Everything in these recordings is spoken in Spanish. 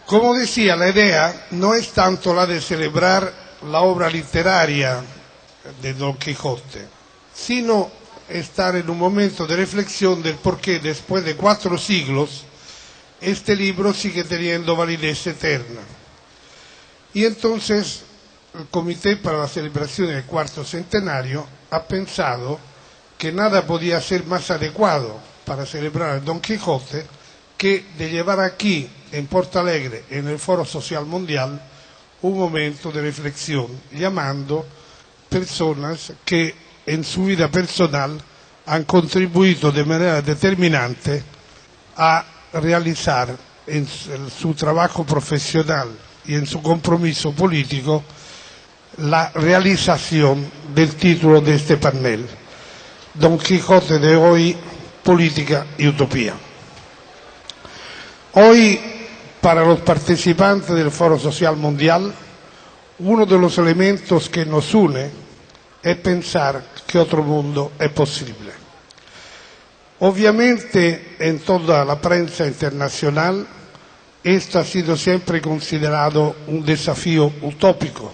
Como decía, la idea no es tanto la de celebrar la obra literaria de Don Quijote, sino estar en un momento de reflexión del por qué después de 4 siglos este libro sigue teniendo validez eterna. Y entonces el Comité para la Celebración del Cuarto Centenario ha pensado que nada podía ser más adecuado para celebrar a Don Quijote que de llevar aquí, en Porto Alegre, en el Foro Social Mundial, un momento de reflexión, llamando personas que en su vida personal han contribuito de manera determinante a realizar en su trabajo profesional y en su compromiso político la realización del título de este panel, Don Quijote de hoy, política y utopía. Hoy, para los participantes del Foro Social Mundial, uno de los elementos que nos une es pensar que otro mundo es posible. Obviamente, en toda la prensa internacional, esto ha sido siempre considerado un desafío utópico.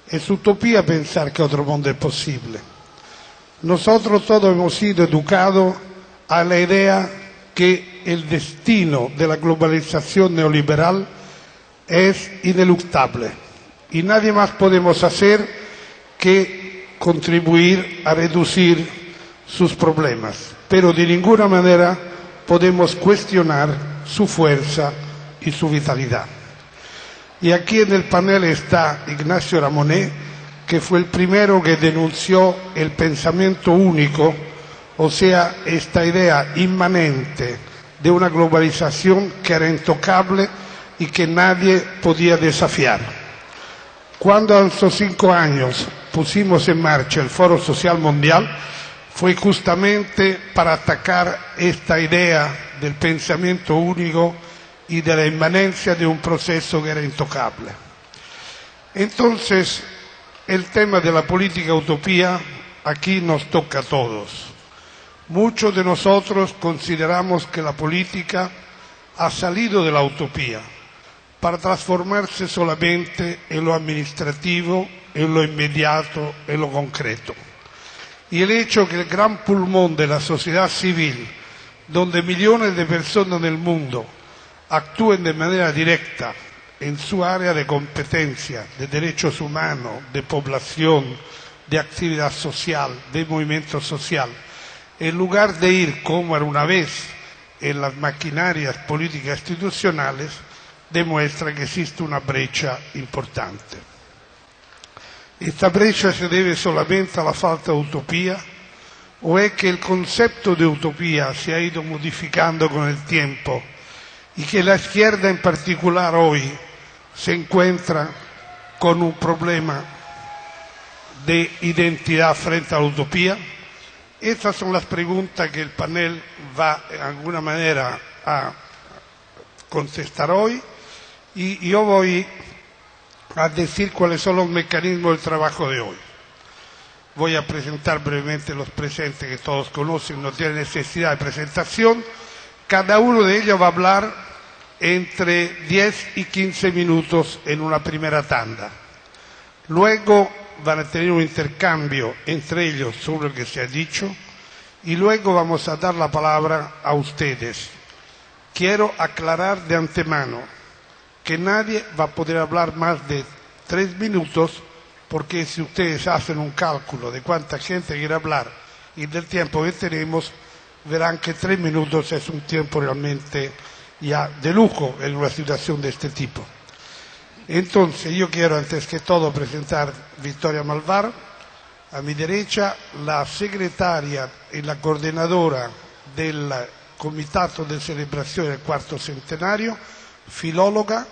Es utopía pensar que otro mundo es posible. Nosotros todos hemos sido educados a la idea que el destino de la globalización neoliberal es ineluctable y nadie más podemos hacer que contribuir a reducir sus problemas, pero de ninguna manera podemos cuestionar su fuerza y su vitalidad. Y aquí en el panel está Ignacio Ramonet, que fue el primero que denunció el pensamiento único, o sea, esta idea inmanente de una globalización que era intocable y que nadie podía desafiar. Cuando hace 5 años pusimos en marcha el Foro Social Mundial, fue justamente para atacar esta idea del pensamiento único y de la inmanencia de un proceso que era intocable. Entonces, el tema de la política utopía aquí nos toca a todos. Muchos de nosotros consideramos que la política ha salido de la utopía para transformarse solamente en lo administrativo, en lo inmediato, en lo concreto. Y el hecho que el gran pulmón de la sociedad civil, donde millones de personas del mundo actúen de manera directa en su área de competencia, de derechos humanos, de población, de actividad social, de movimiento social, en lugar de ir como era una vez en las maquinarias políticas institucionales, demuestra que existe una brecha importante. ¿Esta brecha se debe solamente a la falta de utopía o es que el concepto de utopía se ha ido modificando con el tiempo y que la izquierda en particular hoy se encuentra con un problema de identidad frente a la utopía? Estas son las preguntas que el panel va de alguna manera a contestar hoy y yo voy a decir cuáles son los mecanismos del trabajo de hoy. Voy a presentar brevemente los presentes que todos conocen, no tiene necesidad de presentación. Cada uno de ellos va a hablar entre 10 y 15 minutos en una primera tanda. Luego van a tener un intercambio entre ellos sobre lo que se ha dicho y luego vamos a dar la palabra a ustedes. Quiero aclarar de antemano que nadie va a poder hablar más de 3 minutos porque si ustedes hacen un cálculo de cuánta gente quiere hablar y del tiempo que tenemos, verán que 3 minutos es un tiempo realmente ya de lujo en una situación de este tipo. Entonces, yo quiero antes que todo presentar a Victoria Malvar, a mi derecha, la secretaria y la coordinadora del Comitato de Celebración del Cuarto Centenario, filóloga,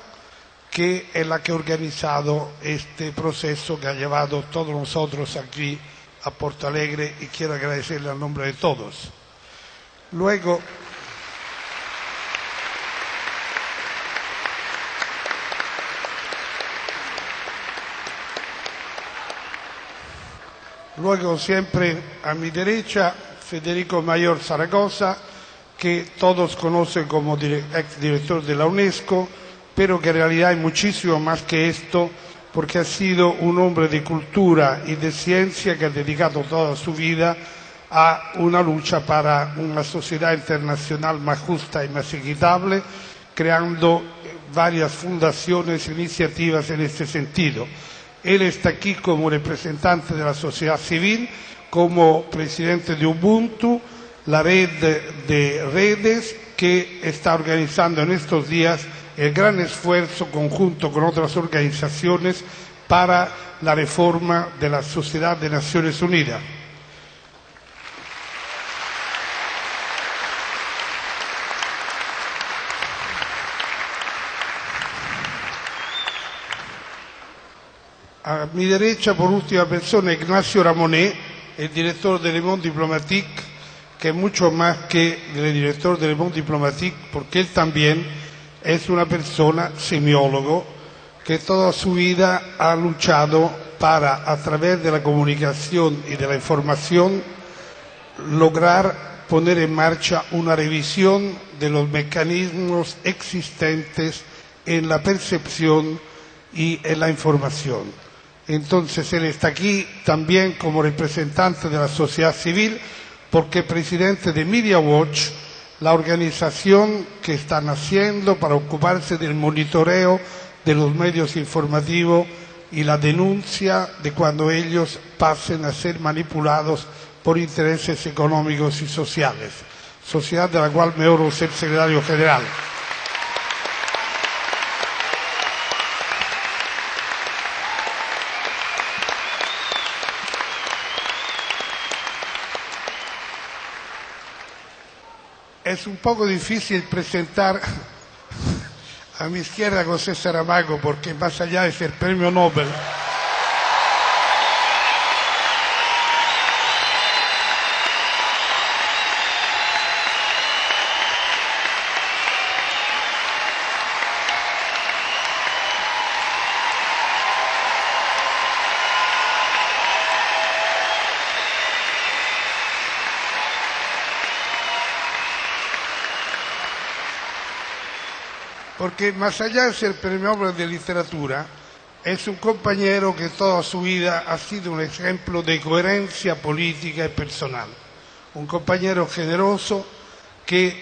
que es la que ha organizado este proceso que ha llevado a todos nosotros aquí a Porto Alegre y quiero agradecerle al nombre de todos. Luego siempre a mi derecha Federico Mayor Zaragoza, que todos conocen como ex director de la UNESCO, pero que en realidad hay muchísimo más que esto, porque ha sido un hombre de cultura y de ciencia que ha dedicado toda su vida a una lucha para una sociedad internacional más justa y más equitable, creando varias fundaciones e iniciativas en este sentido. Él está aquí como representante de la sociedad civil, como presidente de Ubuntu, la red de redes que está organizando en estos días el gran esfuerzo conjunto con otras organizaciones para la reforma de la Sociedad de Naciones Unidas. A mi derecha, por última persona, Ignacio Ramonet, el director de Le Monde Diplomatique, que es mucho más que el director de Le Monde Diplomatique, porque él también es una persona semiólogo que toda su vida ha luchado para, a través de la comunicación y de la información, lograr poner en marcha una revisión de los mecanismos existentes en la percepción y en la información. Entonces él está aquí también como representante de la sociedad civil, porque es presidente de Media Watch, la organización que están haciendo para ocuparse del monitoreo de los medios informativos y la denuncia de cuando ellos pasen a ser manipulados por intereses económicos y sociales, sociedad de la cual me honro ser secretario general. Es un poco difícil presentar a mi izquierda a José Saramago, porque más allá de ser premio Nobel, porque más allá de ser premio Nobel de literatura, es un compañero que toda su vida ha sido un ejemplo de coherencia política y personal. Un compañero generoso que,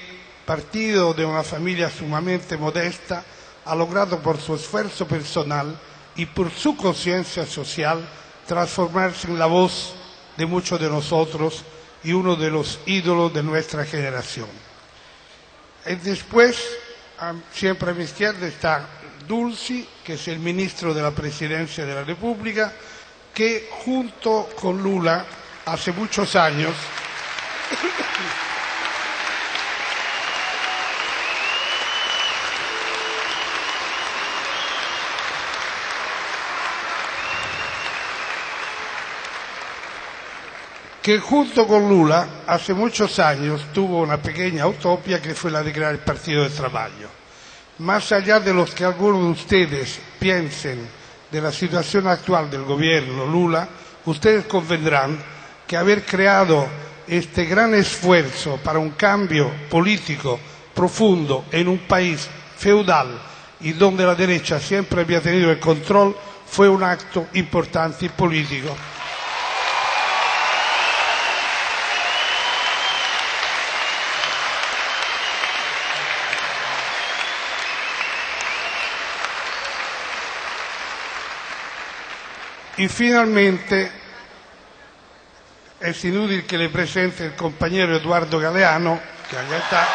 partido de una familia sumamente modesta, ha logrado por su esfuerzo personal y por su conciencia social transformarse en la voz de muchos de nosotros y uno de los ídolos de nuestra generación. Y después, siempre a mi izquierda está Dulci, que es el ministro de la Presidencia de la República, que junto con Lula hace muchos años tuvo una pequeña utopía que fue la de crear el Partido del Trabajo. Más allá de los que algunos de ustedes piensen de la situación actual del gobierno Lula, ustedes convendrán que haber creado este gran esfuerzo para un cambio político profundo en un país feudal y donde la derecha siempre había tenido el control fue un acto importante y político. Y finalmente, es inútil que le presente el compañero Eduardo Galeano, que allá está.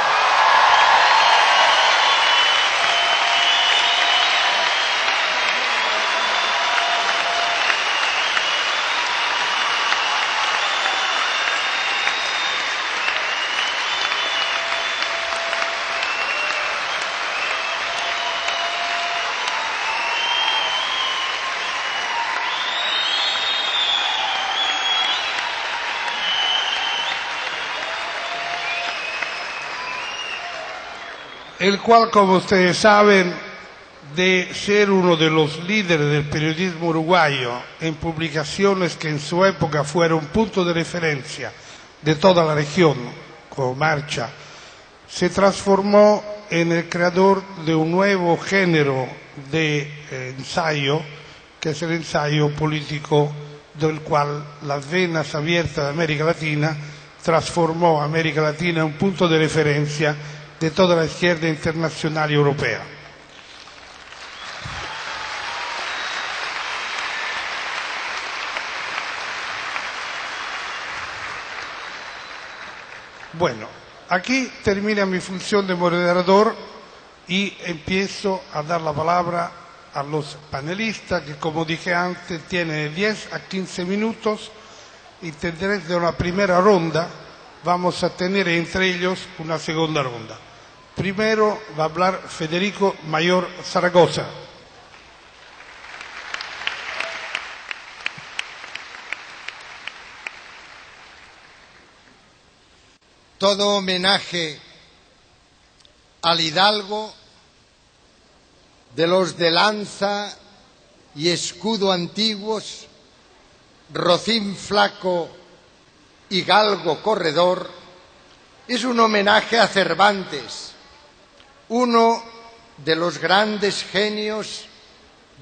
El cual, como ustedes saben, de ser uno de los líderes del periodismo uruguayo en publicaciones que en su época fueron punto de referencia de toda la región, como Marcha, se transformó en el creador de un nuevo género de ensayo, que es el ensayo político, del cual las venas abiertas de América Latina transformó a América Latina en un punto de referencia de toda la izquierda internacional y europea. Bueno, aquí termina mi función de moderador y empiezo a dar la palabra a los panelistas que, como dije antes, tienen 10 a 15 minutos y tendremos una primera ronda. Vamos a tener entre ellos una segunda ronda. Primero va a hablar Federico Mayor Zaragoza. Todo homenaje al hidalgo de los de lanza y escudo antiguos, rocín flaco y galgo corredor, es un homenaje a Cervantes, uno de los grandes genios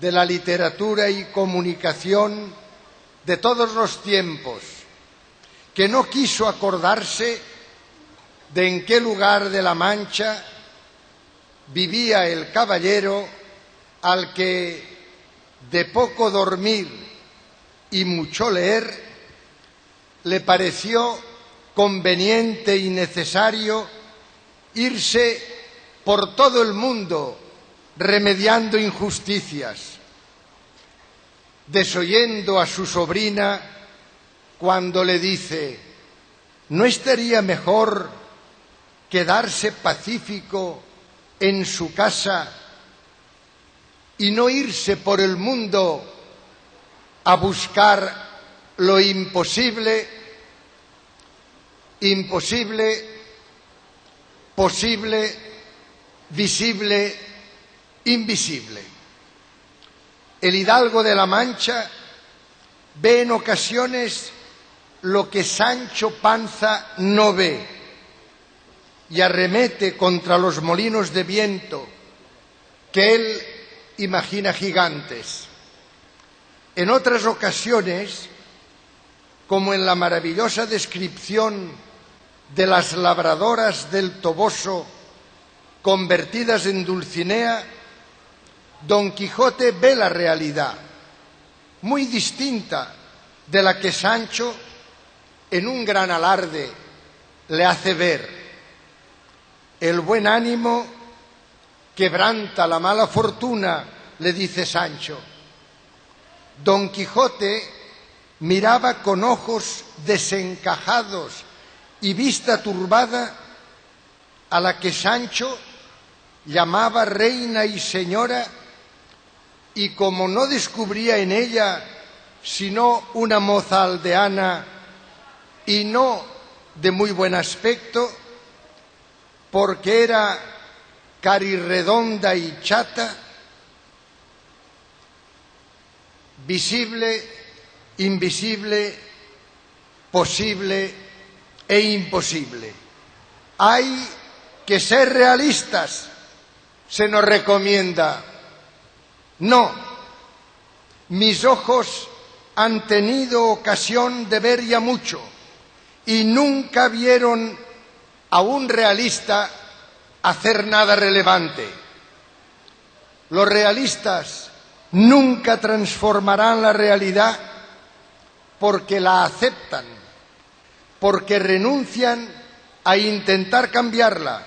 de la literatura y comunicación de todos los tiempos, que no quiso acordarse de en qué lugar de la Mancha vivía el caballero al que, de poco dormir y mucho leer, le pareció conveniente y necesario irse por todo el mundo remediando injusticias, desoyendo a su sobrina cuando le dice: ¿no estaría mejor quedarse pacífico en su casa y no irse por el mundo a buscar lo imposible, imposible, posible, visible, invisible? El hidalgo de la Mancha ve en ocasiones lo que Sancho Panza no ve y arremete contra los molinos de viento que él imagina gigantes. En otras ocasiones, como en la maravillosa descripción de las labradoras del Toboso convertidas en Dulcinea, Don Quijote ve la realidad, muy distinta de la que Sancho, en un gran alarde, le hace ver. El buen ánimo quebranta la mala fortuna, le dice Sancho. Don Quijote miraba con ojos desencajados y vista turbada a la que Sancho llamaba reina y señora, y como no descubría en ella sino una moza aldeana y no de muy buen aspecto, porque era carirredonda y chata, visible, invisible, posible e imposible. Hay que ser realistas, se nos recomienda. No, mis ojos han tenido ocasión de ver ya mucho y nunca vieron a un realista hacer nada relevante. Los realistas nunca transformarán la realidad porque la aceptan, porque renuncian a intentar cambiarla,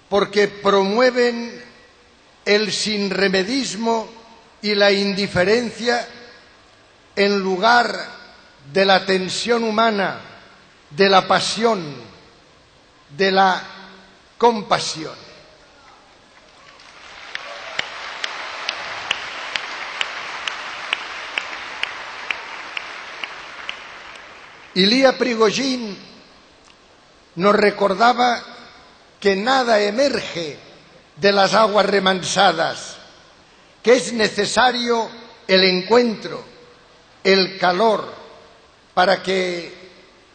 porque promueven el sinremedismo y la indiferencia en lugar de la tensión humana, de la pasión, de la compasión. Ilya Prigogine nos recordaba que nada emerge de las aguas remansadas, que es necesario el encuentro, el calor, para que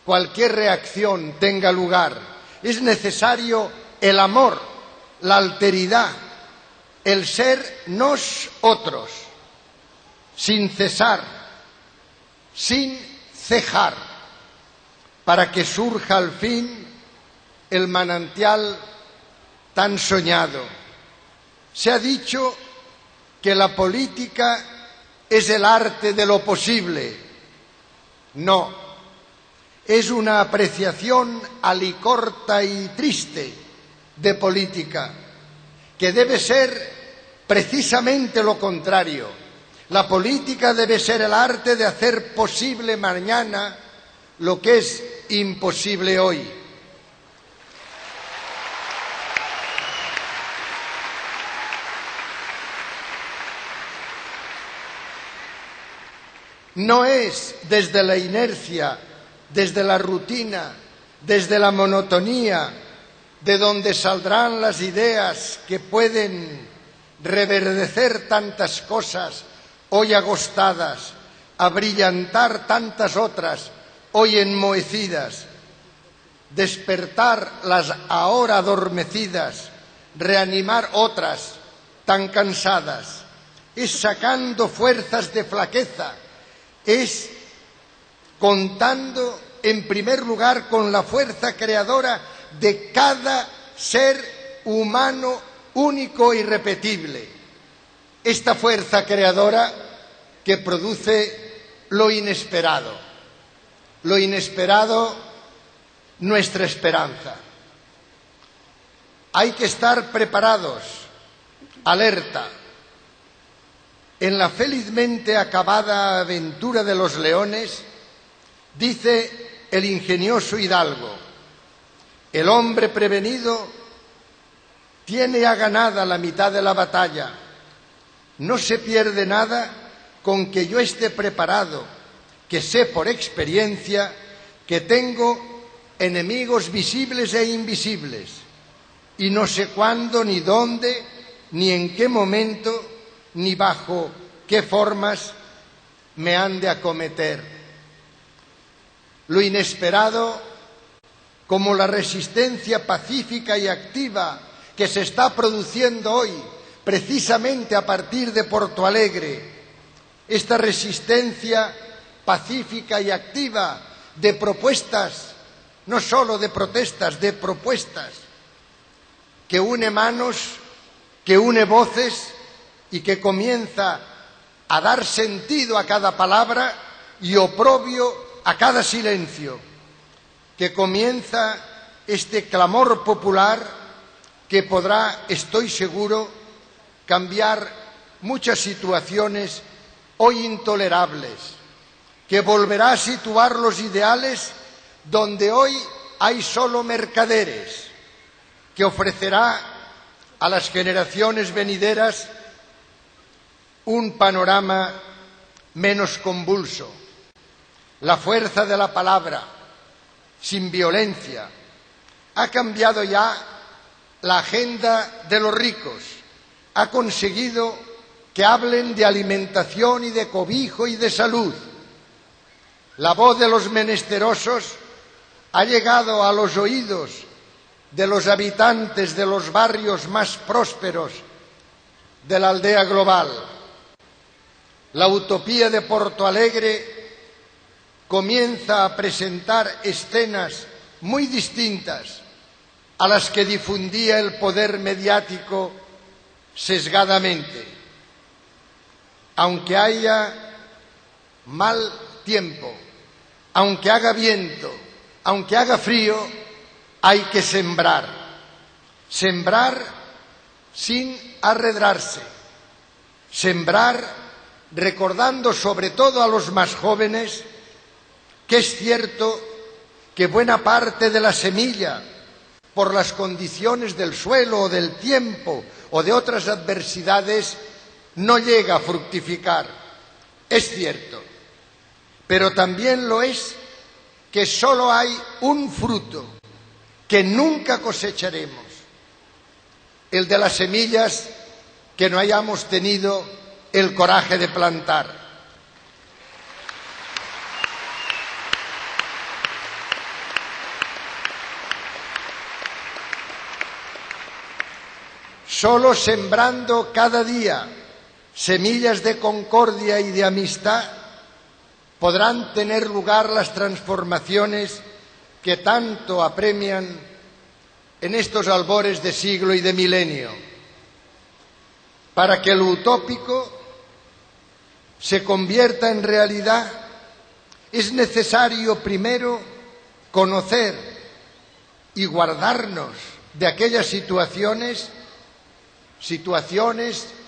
cualquier reacción tenga lugar. Es necesario el amor la alteridad, el ser nosotros, sin cesar, sin cejar, para que surja al fin el manantial tan soñado. Se ha dicho que la política es el arte de lo posible. No, es una apreciación alicorta y triste de política, que debe ser precisamente lo contrario. La política debe ser el arte de hacer posible mañana lo que es imposible hoy. No es desde la inercia, desde la rutina, desde la monotonía, de donde saldrán las ideas que pueden reverdecer tantas cosas hoy agostadas, abrillantar tantas otras hoy enmohecidas, despertar las ahora adormecidas, reanimar otras tan cansadas. Es sacando fuerzas de flaqueza, es contando en primer lugar con la fuerza creadora de cada ser humano único e irrepetible. Esta fuerza creadora que produce lo inesperado, nuestra esperanza. Hay que estar preparados, alerta. En la felizmente acabada aventura de los leones, dice el ingenioso hidalgo: el hombre prevenido tiene ya ganada la mitad de la batalla. No se pierde nada con que yo esté preparado, que sé por experiencia que tengo enemigos visibles e invisibles, y no sé cuándo, ni dónde, ni en qué momento, ni bajo qué formas me han de acometer. Lo inesperado, como la resistencia pacífica y activa que se está produciendo hoy, precisamente a partir de Porto Alegre, esta resistencia pacífica y activa de propuestas, no solo de protestas, de propuestas, que une manos, que une voces y que comienza a dar sentido a cada palabra y oprobio a cada silencio, que comienza este clamor popular que podrá, estoy seguro, cambiar muchas situaciones hoy intolerables, que volverá a situar los ideales donde hoy hay solo mercaderes, que ofrecerá a las generaciones venideras un panorama menos convulso. La fuerza de la palabra, sin violencia, ha cambiado ya la agenda de los ricos, ha conseguido que hablen de alimentación y de cobijo y de salud. La voz de los menesterosos ha llegado a los oídos de los habitantes de los barrios más prósperos de la aldea global. La utopía de Porto Alegre comienza a presentar escenas muy distintas a las que difundía el poder mediático sesgadamente. Aunque haya mal tiempo, aunque haga viento, aunque haga frío, hay que sembrar. Sembrar sin arredrarse. Sembrar recordando sobre todo a los más jóvenes que es cierto que buena parte de la semilla, por las condiciones del suelo o del tiempo o de otras adversidades, no llega a fructificar. Es cierto, pero también lo es que solo hay un fruto que nunca cosecharemos, el de las semillas que no hayamos tenido el coraje de plantar. Solo sembrando cada día semillas de concordia y de amistad podrán tener lugar las transformaciones que tanto apremian en estos albores de siglo y de milenio. Para que lo utópico se convierta en realidad, es necesario primero conocer y guardarnos de aquellas situaciones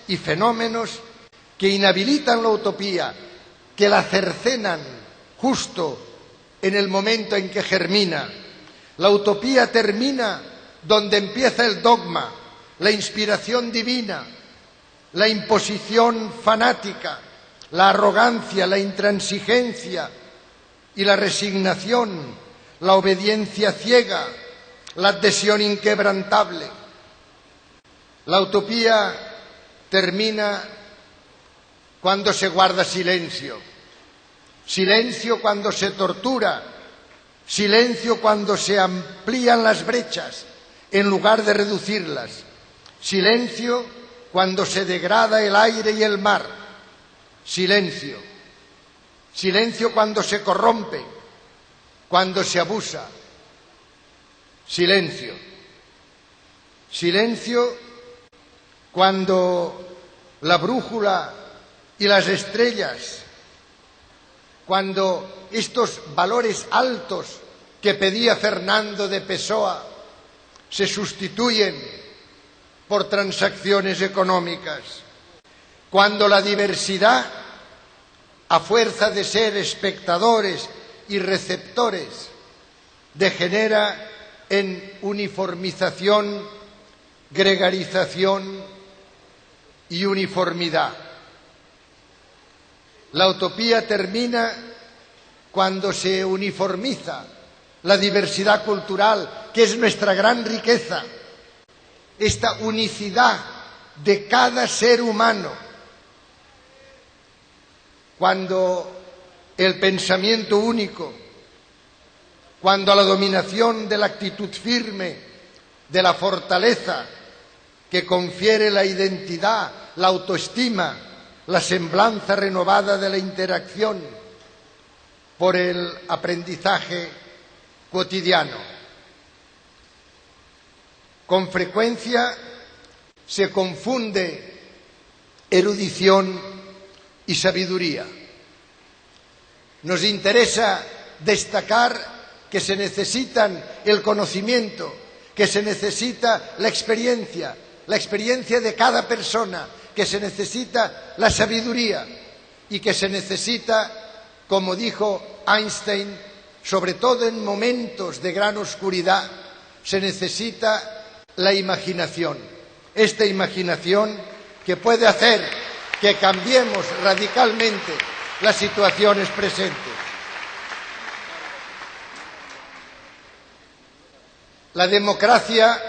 y fenómenos que inhabilitan la utopía, que la cercenan justo en el momento en que germina. La utopía termina donde empieza el dogma, la inspiración divina, la imposición fanática, la arrogancia, la intransigencia y la resignación, la obediencia ciega, la adhesión inquebrantable. La utopía termina cuando se guarda silencio, silencio cuando se tortura, silencio cuando se amplían las brechas en lugar de reducirlas, silencio cuando se degrada el aire y el mar, silencio, silencio cuando se corrompe, cuando se abusa, silencio, silencio cuando la brújula y las estrellas, cuando estos valores altos que pedía Fernando de Pessoa se sustituyen por transacciones económicas, cuando la diversidad, a fuerza de ser espectadores y receptores, degenera en uniformización, gregarización y uniformidad. La utopía termina cuando se uniformiza la diversidad cultural, que es nuestra gran riqueza, esta unicidad de cada ser humano. Cuando el pensamiento único, cuando la dominación de la actitud firme, de la fortaleza que confiere la identidad, la autoestima, la semblanza renovada de la interacción por el aprendizaje cotidiano. Con frecuencia se confunde erudición y sabiduría. Nos interesa destacar que se necesitan el conocimiento, que se necesita la experiencia de cada persona, que se necesita la sabiduría y que se necesita, como dijo Einstein, sobre todo en momentos de gran oscuridad, se necesita la imaginación. Esta imaginación que puede hacer que cambiemos radicalmente las situaciones presentes. La democracia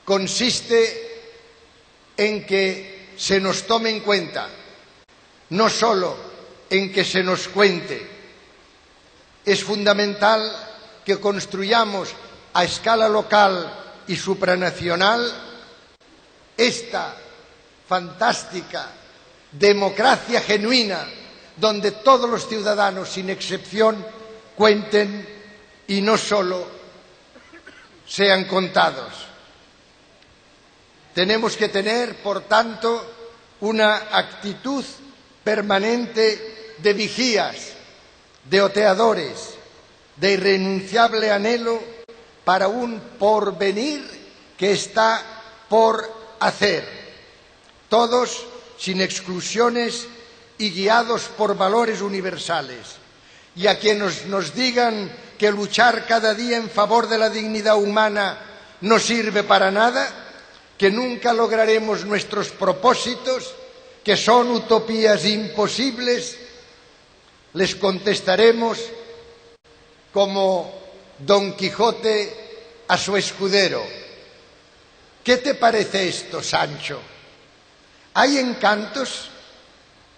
consiste en que se nos tome en cuenta, no solo en que se nos cuente. Es fundamental que construyamos a escala local y supranacional esta fantástica democracia genuina, donde todos los ciudadanos, sin excepción, cuenten y no solo sean contados. Tenemos que tener, por tanto, una actitud permanente de vigías, de oteadores, de irrenunciable anhelo para un porvenir que está por hacer. Todos, sin exclusiones y guiados por valores universales. Y a quienes nos digan que luchar cada día en favor de la dignidad humana no sirve para nada, que nunca lograremos nuestros propósitos, que son utopías imposibles, les contestaremos como Don Quijote a su escudero: ¿qué te parece esto, Sancho? ¿Hay encantos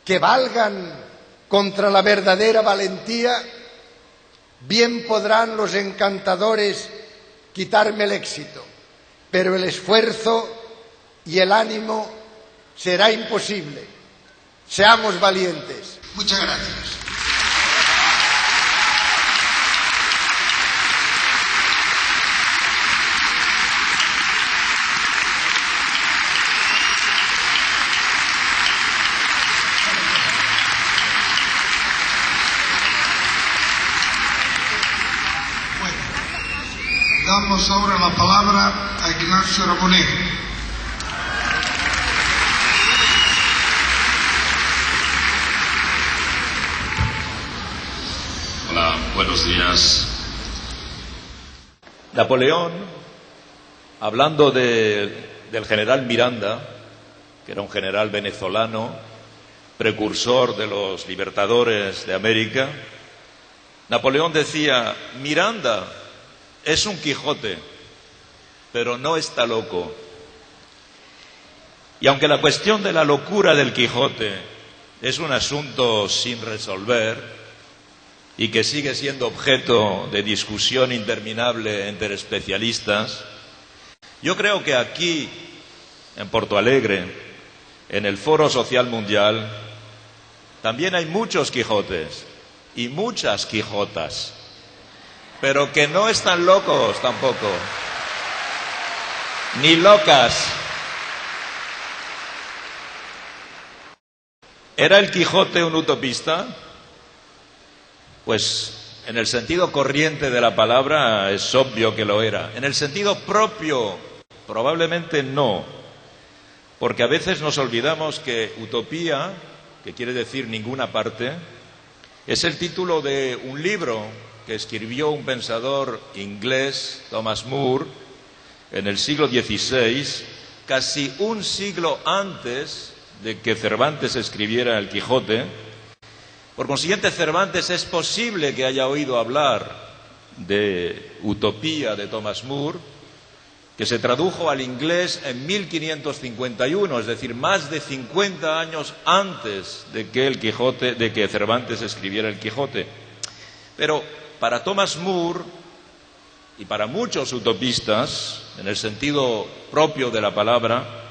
que valgan contra la verdadera valentía? Bien podrán los encantadores quitarme el éxito, pero el esfuerzo y el ánimo será imposible. Seamos valientes. Muchas gracias. Damos ahora la palabra a Ignacio Ramonet. Hola, buenos días. Napoleón, hablando del general Miranda, que era un general venezolano, precursor de los libertadores de América, Napoleón decía: Miranda es un Quijote, pero no está loco. Y aunque la cuestión de la locura del Quijote es un asunto sin resolver y que sigue siendo objeto de discusión interminable entre especialistas, yo creo que aquí, en Porto Alegre, en el Foro Social Mundial, también hay muchos Quijotes y muchas Quijotas, pero que no están locos tampoco, ni locas. ¿Era el Quijote un utopista? Pues en el sentido corriente de la palabra es obvio que lo era. En el sentido propio, probablemente no, porque a veces nos olvidamos que utopía, que quiere decir ninguna parte, es el título de un libro que escribió un pensador inglés, Thomas More, en el siglo XVI, casi un siglo antes de que Cervantes escribiera El Quijote. Por consiguiente, Cervantes es posible que haya oído hablar de Utopía de Thomas More, que se tradujo al inglés en 1551, es decir, más de 50 años antes de que Cervantes escribiera El Quijote. Pero para Thomas More y para muchos utopistas, en el sentido propio de la palabra,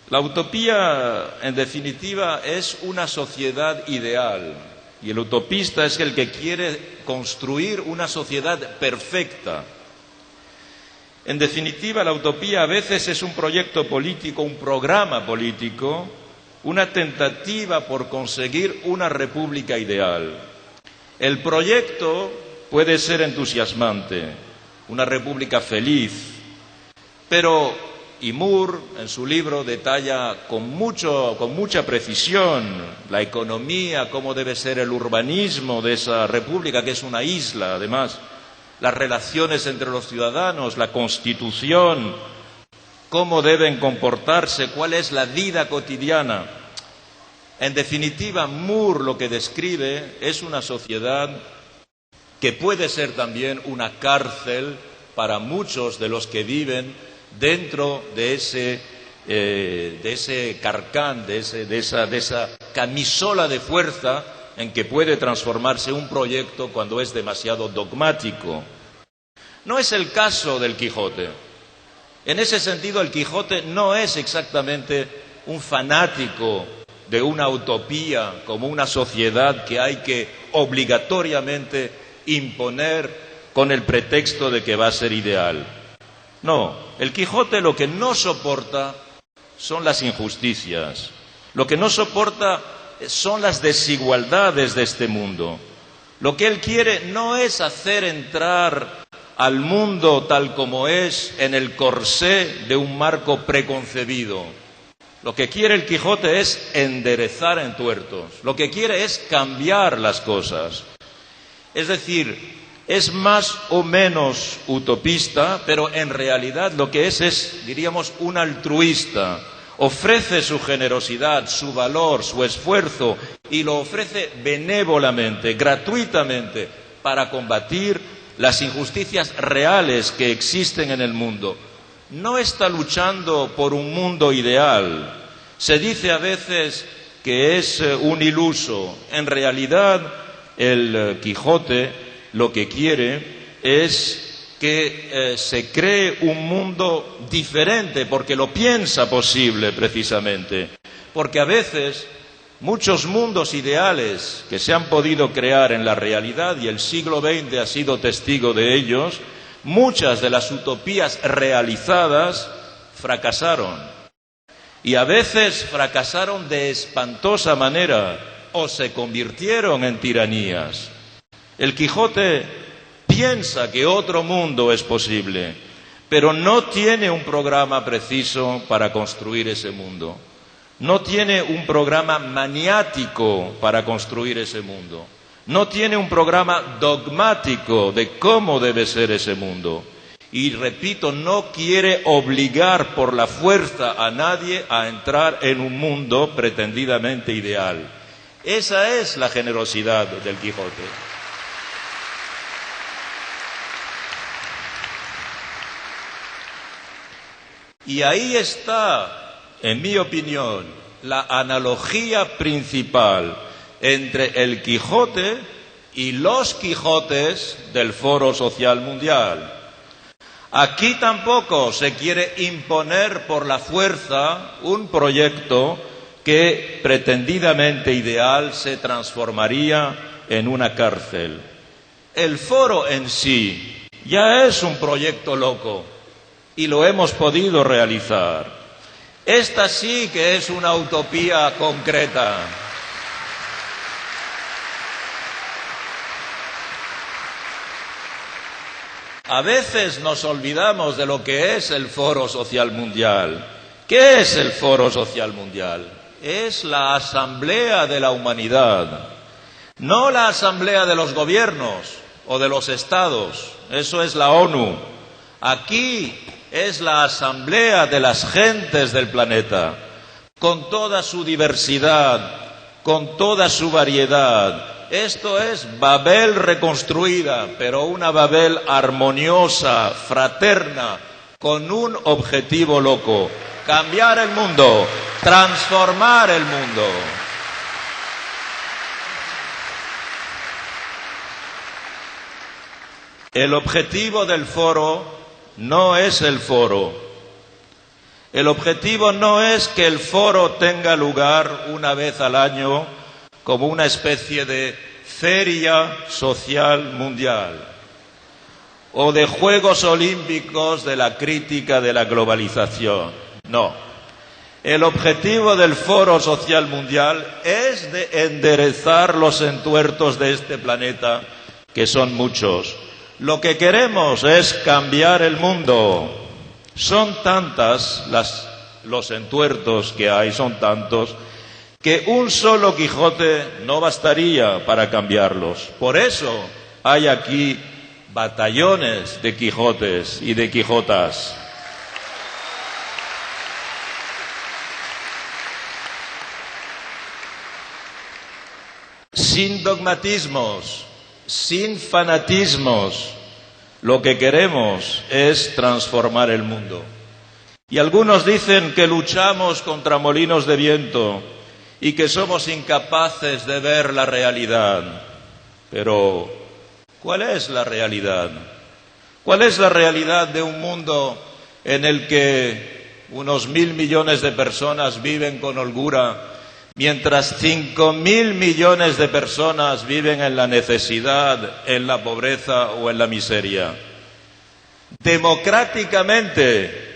la utopía, en definitiva, es una sociedad ideal, y el utopista es el que quiere construir una sociedad perfecta. En definitiva, la utopía a veces es un proyecto político, un programa político, una tentativa por conseguir una república ideal. El proyecto puede ser entusiasmante, una república feliz, pero, y Moore en su libro detalla con mucha precisión la economía, cómo debe ser el urbanismo de esa república, que es una isla además, las relaciones entre los ciudadanos, la constitución, cómo deben comportarse, cuál es la vida cotidiana. En definitiva, Moore lo que describe es una sociedad que puede ser también una cárcel para muchos de los que viven dentro de ese carcán, de esa camisola de fuerza en que puede transformarse un proyecto cuando es demasiado dogmático. No es el caso del Quijote. En ese sentido, el Quijote no es exactamente un fanático de una utopía como una sociedad que hay que obligatoriamente imponer con el pretexto de que va a ser ideal. No, el Quijote lo que no soporta son las injusticias, lo que no soporta son las desigualdades de este mundo. Lo que él quiere no es hacer entrar al mundo tal como es en el corsé de un marco preconcebido. Lo que quiere el Quijote es enderezar entuertos, lo que quiere es cambiar las cosas. Es decir, es más o menos utopista, pero en realidad lo que es, diríamos, un altruista. Ofrece su generosidad, su valor, su esfuerzo, y lo ofrece benévolamente, gratuitamente, para combatir las injusticias reales que existen en el mundo. No está luchando por un mundo ideal. Se dice a veces que es un iluso. En realidad, el Quijote lo que quiere es que se cree un mundo diferente, porque lo piensa posible precisamente. Porque a veces muchos mundos ideales que se han podido crear en la realidad, y el siglo XX ha sido testigo de ellos, muchas de las utopías realizadas fracasaron. Y a veces fracasaron de espantosa manera o se convirtieron en tiranías. El Quijote piensa que otro mundo es posible, pero no tiene un programa preciso para construir ese mundo. No tiene un programa maniático para construir ese mundo. No tiene un programa dogmático de cómo debe ser ese mundo. Y repito, no quiere obligar por la fuerza a nadie a entrar en un mundo pretendidamente ideal. Esa es la generosidad del Quijote. Y ahí está, en mi opinión, la analogía principal entre el Quijote y los Quijotes del Foro Social Mundial. Aquí tampoco se quiere imponer por la fuerza un proyecto que pretendidamente ideal se transformaría en una cárcel. El foro en sí ya es un proyecto loco y lo hemos podido realizar. Esta sí que es una utopía concreta. A veces nos olvidamos de lo que es el Foro Social Mundial. ¿Qué es el Foro Social Mundial? Es la asamblea de la humanidad, no la asamblea de los gobiernos o de los estados, eso es la ONU. Aquí es la asamblea de las gentes del planeta, con toda su diversidad, con toda su variedad. Esto es Babel reconstruida, pero una Babel armoniosa, fraterna, con un objetivo loco: cambiar el mundo, transformar el mundo. El objetivo del foro no es el foro. El objetivo no es que el foro tenga lugar una vez al año como una especie de feria social mundial o de Juegos Olímpicos de la crítica de la globalización. No. El objetivo del Foro Social Mundial es de enderezar los entuertos de este planeta, que son muchos. Lo que queremos es cambiar el mundo. Son tantas los entuertos que hay, son tantos, que un solo Quijote no bastaría para cambiarlos. Por eso hay aquí batallones de Quijotes y de Quijotas. Sin dogmatismos, sin fanatismos, lo que queremos es transformar el mundo. Y algunos dicen que luchamos contra molinos de viento y que somos incapaces de ver la realidad. Pero, ¿cuál es la realidad? ¿Cuál es la realidad de un mundo en el que unos 1.000 millones de personas viven con holgura, mientras 5.000 millones de personas viven en la necesidad, en la pobreza o en la miseria? Democráticamente,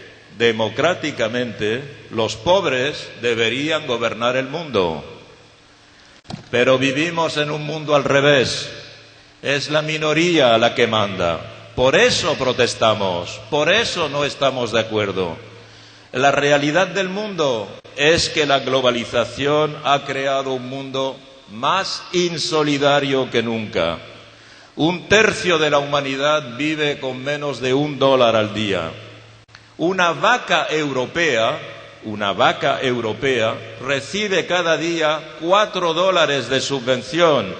los pobres deberían gobernar el mundo. Pero vivimos en un mundo al revés. Es la minoría la que manda. Por eso protestamos, por eso no estamos de acuerdo. La realidad del mundo es que la globalización ha creado un mundo más insolidario que nunca. 1/3 de la humanidad vive con menos de $1 al día. Una vaca europea recibe cada día $4 de subvención.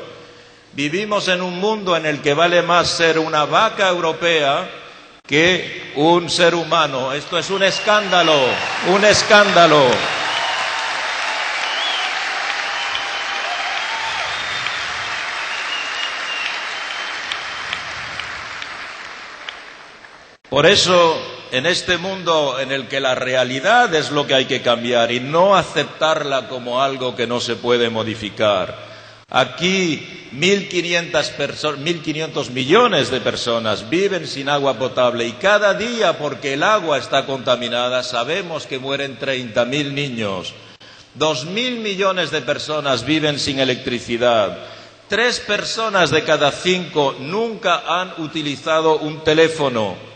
Vivimos en un mundo en el que vale más ser una vaca europea que un ser humano. Esto es un escándalo, un escándalo. Por eso, en este mundo en el que la realidad es lo que hay que cambiar y no aceptarla como algo que no se puede modificar. Aquí 1.500 millones de personas viven sin agua potable y cada día, porque el agua está contaminada, sabemos que mueren 30.000 niños. 2.000 millones de personas viven sin electricidad. 3 personas de cada 5 nunca han utilizado un teléfono.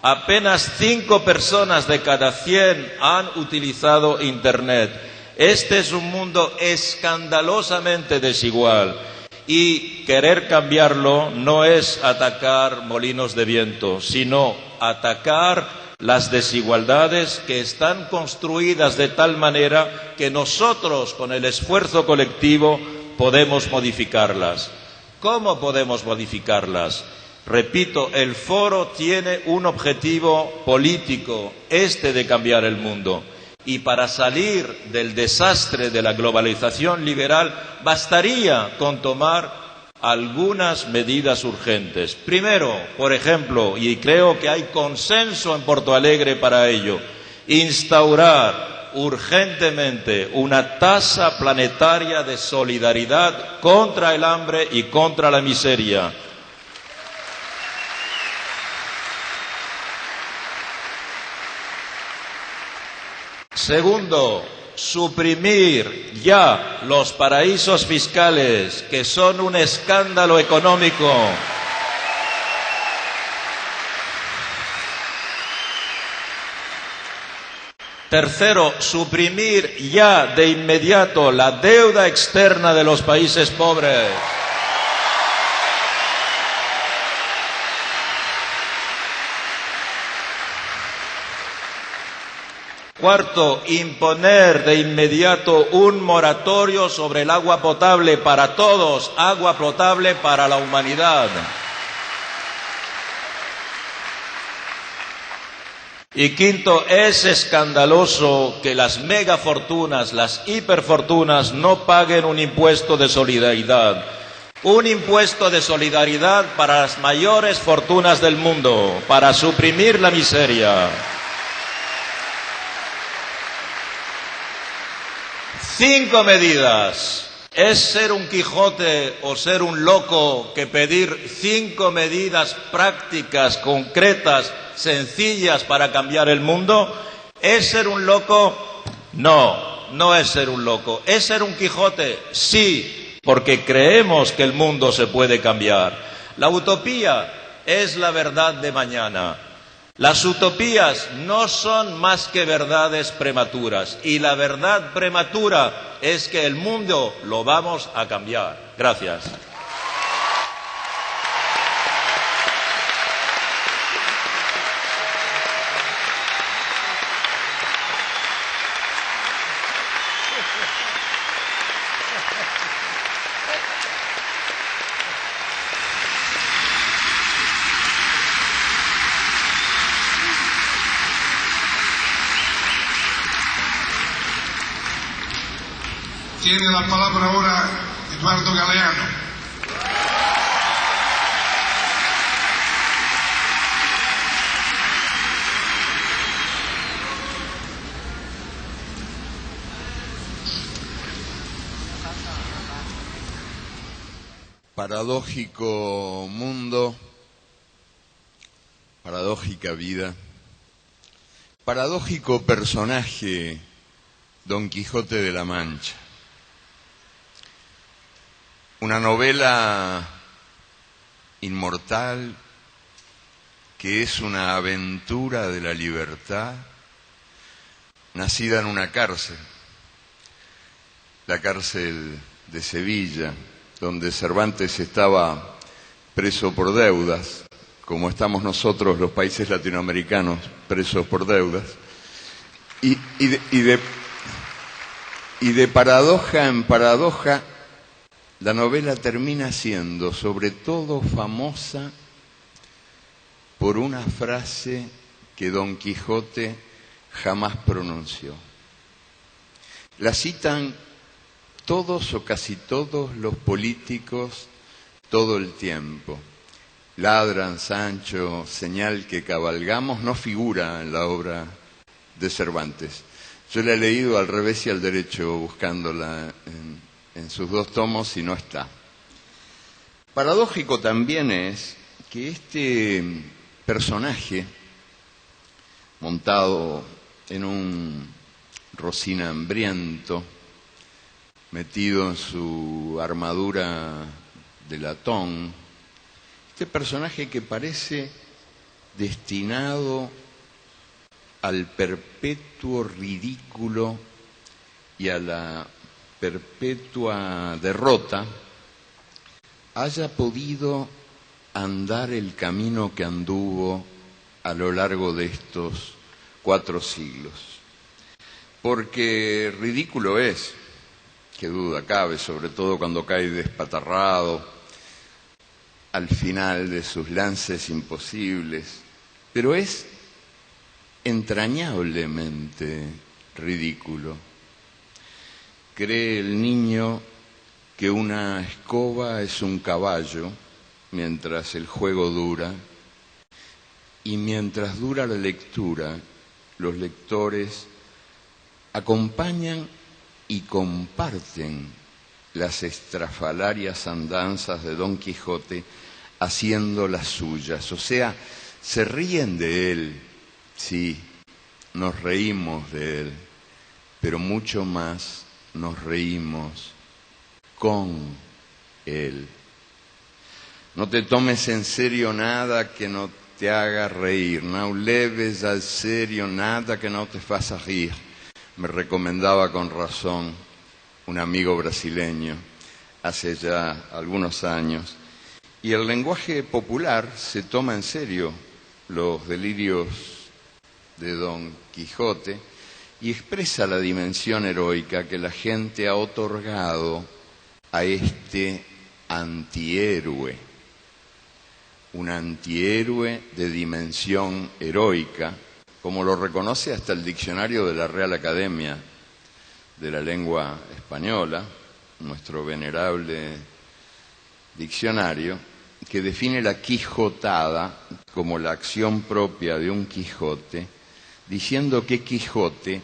Apenas 5 personas de cada 100 han utilizado Internet. Este es un mundo escandalosamente desigual y querer cambiarlo no es atacar molinos de viento, sino atacar las desigualdades que están construidas de tal manera que nosotros, con el esfuerzo colectivo, podemos modificarlas. ¿Cómo podemos modificarlas? Repito, el foro tiene un objetivo político, de cambiar el mundo. Y para salir del desastre de la globalización liberal, bastaría con tomar algunas medidas urgentes. Primero, por ejemplo, y creo que hay consenso en Porto Alegre para ello, instaurar urgentemente una tasa planetaria de solidaridad contra el hambre y contra la miseria. Segundo, suprimir ya los paraísos fiscales, que son un escándalo económico. Tercero, suprimir ya de inmediato la deuda externa de los países pobres. Cuarto, imponer de inmediato un moratorio sobre el agua potable para todos, agua potable para la humanidad. Y quinto, es escandaloso que las megafortunas, las hiperfortunas, no paguen un impuesto de solidaridad. Un impuesto de solidaridad para las mayores fortunas del mundo, para suprimir la miseria. 5 medidas. ¿Es ser un Quijote o ser un loco que pedir 5 medidas prácticas, concretas, sencillas para cambiar el mundo? ¿Es ser un loco? No, no es ser un loco. ¿Es ser un Quijote? Sí, porque creemos que el mundo se puede cambiar. La utopía es la verdad de mañana. Las utopías no son más que verdades prematuras, y la verdad prematura es que el mundo lo vamos a cambiar. Gracias. Tiene la palabra ahora Eduardo Galeano. Paradójico mundo, paradójica vida, paradójico personaje, Don Quijote de la Mancha. Una novela inmortal que es una aventura de la libertad nacida en una cárcel, la cárcel de Sevilla, donde Cervantes estaba preso por deudas, como estamos nosotros los países latinoamericanos presos por deudas, y de paradoja en paradoja, la novela termina siendo sobre todo famosa por una frase que Don Quijote jamás pronunció. La citan todos o casi todos los políticos todo el tiempo. ladran, Sancho, señal que cabalgamos, no figura en la obra de Cervantes. Yo la he leído al revés y al derecho, buscándola en sus dos tomos, y no está. Paradójico también es que este personaje, montado en un Rosina hambriento, metido en su armadura de latón, este personaje que parece destinado al perpetuo ridículo y a la perpetua derrota, haya podido andar el camino que anduvo a lo largo de estos 4 siglos. Porque ridículo es, qué duda cabe, sobre todo cuando cae despatarrado al final de sus lances imposibles, pero es entrañablemente ridículo. Cree el niño que una escoba es un caballo mientras el juego dura, y mientras dura la lectura, los lectores acompañan y comparten las estrafalarias andanzas de Don Quijote haciendo las suyas. O sea, se ríen de él, sí, nos reímos de él, pero mucho más nos reímos con él. No te tomes en serio nada que no te haga reír, no leves al serio nada que no te faça rir, me recomendaba con razón un amigo brasileño hace ya algunos años. Y el lenguaje popular se toma en serio los delirios de Don Quijote y expresa la dimensión heroica que la gente ha otorgado a este antihéroe, un antihéroe de dimensión heroica, como lo reconoce hasta el diccionario de la Real Academia de la Lengua Española, nuestro venerable diccionario, que define la quijotada como la acción propia de un Quijote, diciendo que Quijote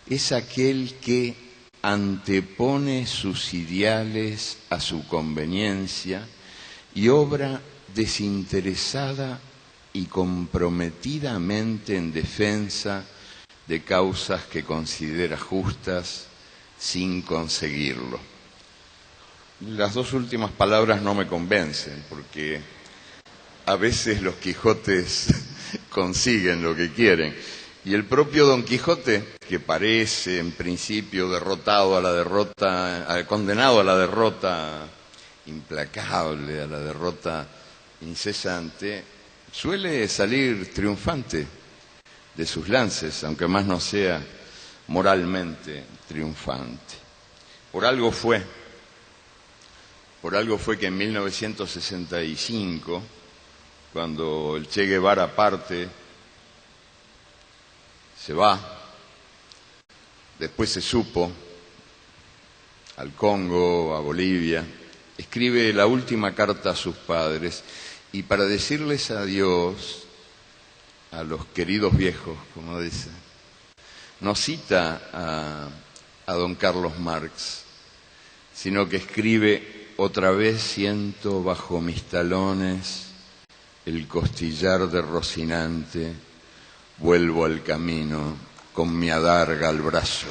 es aquel que antepone sus ideales a su conveniencia y obra desinteresada y comprometidamente en defensa de causas que considera justas sin conseguirlo. Las 2 últimas palabras no me convencen, porque a veces los Quijotes consiguen lo que quieren. Y el propio Don Quijote, que parece en principio derrotado a la derrota, condenado a la derrota implacable, a la derrota incesante, suele salir triunfante de sus lances, aunque más no sea moralmente triunfante. Por algo fue que en 1965, cuando el Che Guevara parte, se va, después se supo, al Congo, a Bolivia, escribe la última carta a sus padres, y para decirles adiós a los queridos viejos, como dice, no cita a don Carlos Marx, sino que escribe: otra vez siento bajo mis talones el costillar de Rocinante, vuelvo al camino con mi adarga al brazo.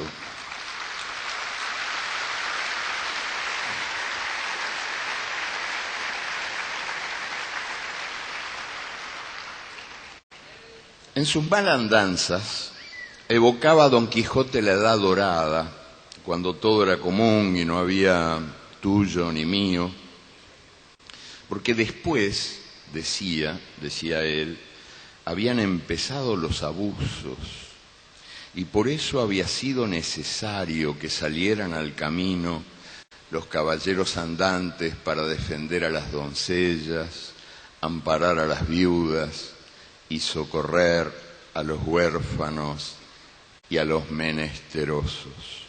En sus malandanzas evocaba a Don Quijote la edad dorada, cuando todo era común y no había tuyo ni mío, porque después, decía él, habían empezado los abusos y por eso había sido necesario que salieran al camino los caballeros andantes para defender a las doncellas, amparar a las viudas y socorrer a los huérfanos y a los menesterosos.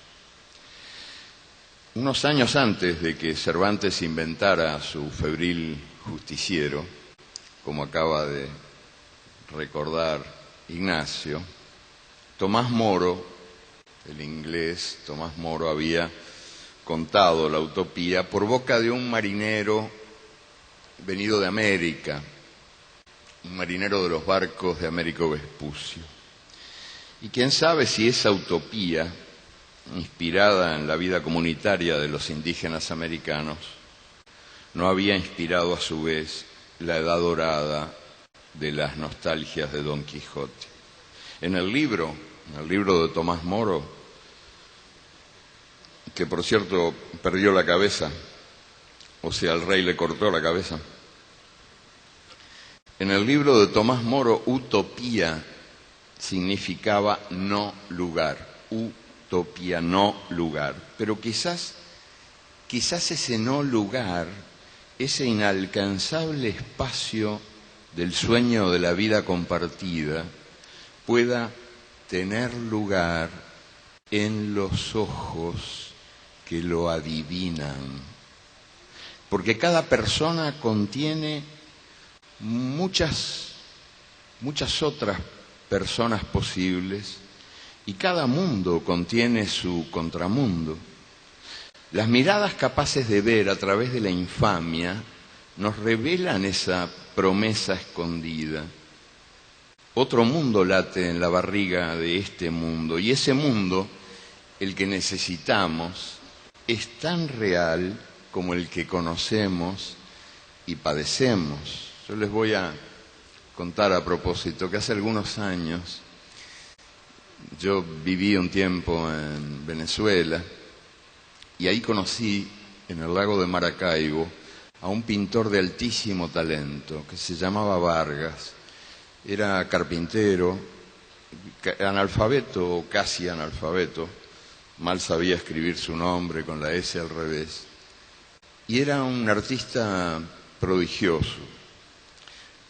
Unos años antes de que Cervantes inventara su febril justiciero, como acaba de recordar Ignacio, Tomás Moro, el inglés Tomás Moro, había contado la utopía por boca de un marinero venido de América, un marinero de los barcos de Américo Vespucio. Y quién sabe si esa utopía, inspirada en la vida comunitaria de los indígenas americanos, no había inspirado a su vez la edad dorada de las nostalgias de Don Quijote. En el libro de Tomás Moro, que por cierto perdió la cabeza, o sea, el rey le cortó la cabeza. En el libro de Tomás Moro, utopía significaba no lugar, utopía, no lugar. Pero quizás ese no lugar, ese inalcanzable espacio del sueño de la vida compartida, pueda tener lugar en los ojos que lo adivinan. Porque cada persona contiene muchas otras personas posibles y cada mundo contiene su contramundo. Las miradas capaces de ver a través de la infamia nos revelan esa promesa escondida. Otro mundo late en la barriga de este mundo, y ese mundo, el que necesitamos, es tan real como el que conocemos y padecemos. Yo les voy a contar a propósito que hace algunos años yo viví un tiempo en Venezuela y ahí conocí en el lago de Maracaibo a un pintor de altísimo talento que se llamaba Vargas. Era carpintero, analfabeto o casi analfabeto, mal sabía escribir su nombre con la S al revés, y era un artista prodigioso.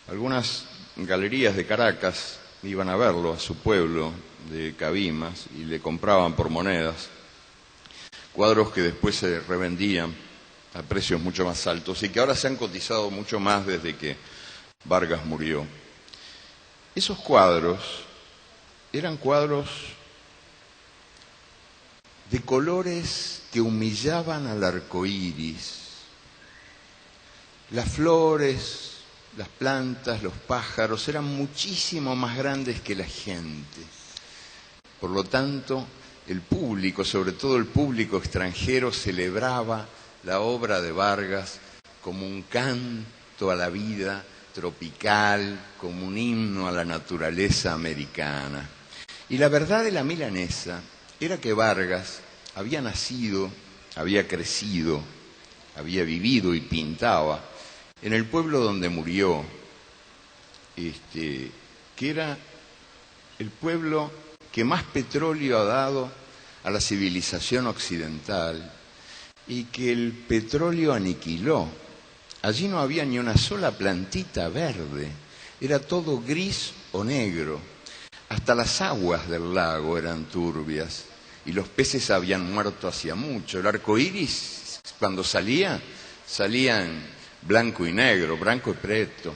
Algunas galerías de Caracas iban a verlo a su pueblo de Cabimas y le compraban por monedas cuadros que después se revendían a precios mucho más altos y que ahora se han cotizado mucho más desde que Vargas murió. Esos cuadros eran cuadros de colores que humillaban al arco iris. Las flores, las plantas, los pájaros eran muchísimo más grandes que la gente. Por lo tanto, el público, sobre todo el público extranjero, celebraba la obra de Vargas como un canto a la vida tropical, como un himno a la naturaleza americana. Y la verdad de la milanesa era que Vargas había nacido, había crecido, había vivido y pintaba en el pueblo donde murió, que era el pueblo que más petróleo ha dado a la civilización occidental y que el petróleo aniquiló. Allí no había ni una sola plantita verde, era todo gris o negro. Hasta las aguas del lago eran turbias y los peces habían muerto hacía mucho. El arco iris, cuando salía en blanco y negro, blanco y preto.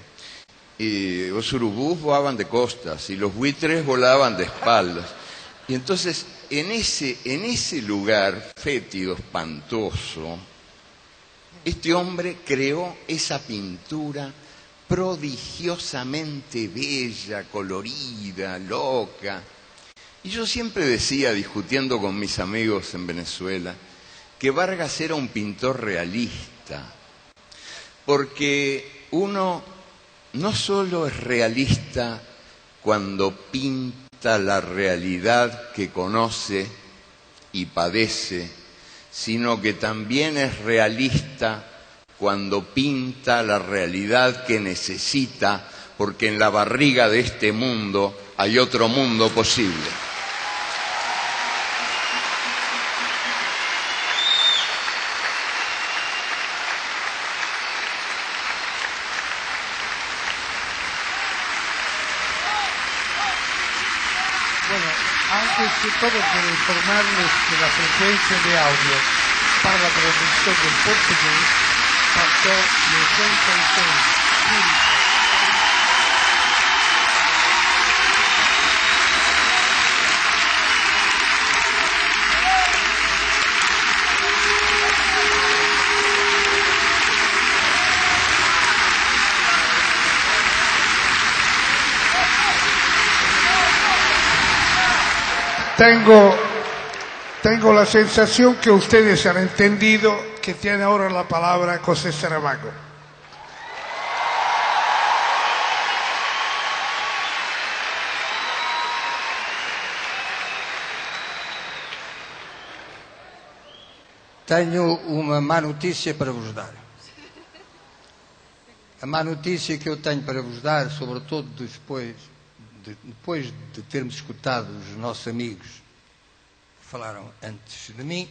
Y los urubús volaban de costas y los buitres volaban de espaldas. Y entonces, en ese lugar fétido, espantoso, este hombre creó esa pintura prodigiosamente bella, colorida, loca. Y yo siempre decía, discutiendo con mis amigos en Venezuela, que Vargas era un pintor realista, porque uno no solo es realista cuando pinta la realidad que conoce y padece, sino que también es realista cuando pinta la realidad que necesita, porque en la barriga de este mundo hay otro mundo posible. Antes que todo quiero informarles que la frecuencia de audio para la traducción del portugués pasó de 86 Tengo la sensación que ustedes han entendido que tiene ahora la palabra José Saramago. Tenho uma má notícia para vos dar. A má notícia que eu tenho para vos dar, sobretudo depois de termos escutado os nossos amigos que falaram antes de mim,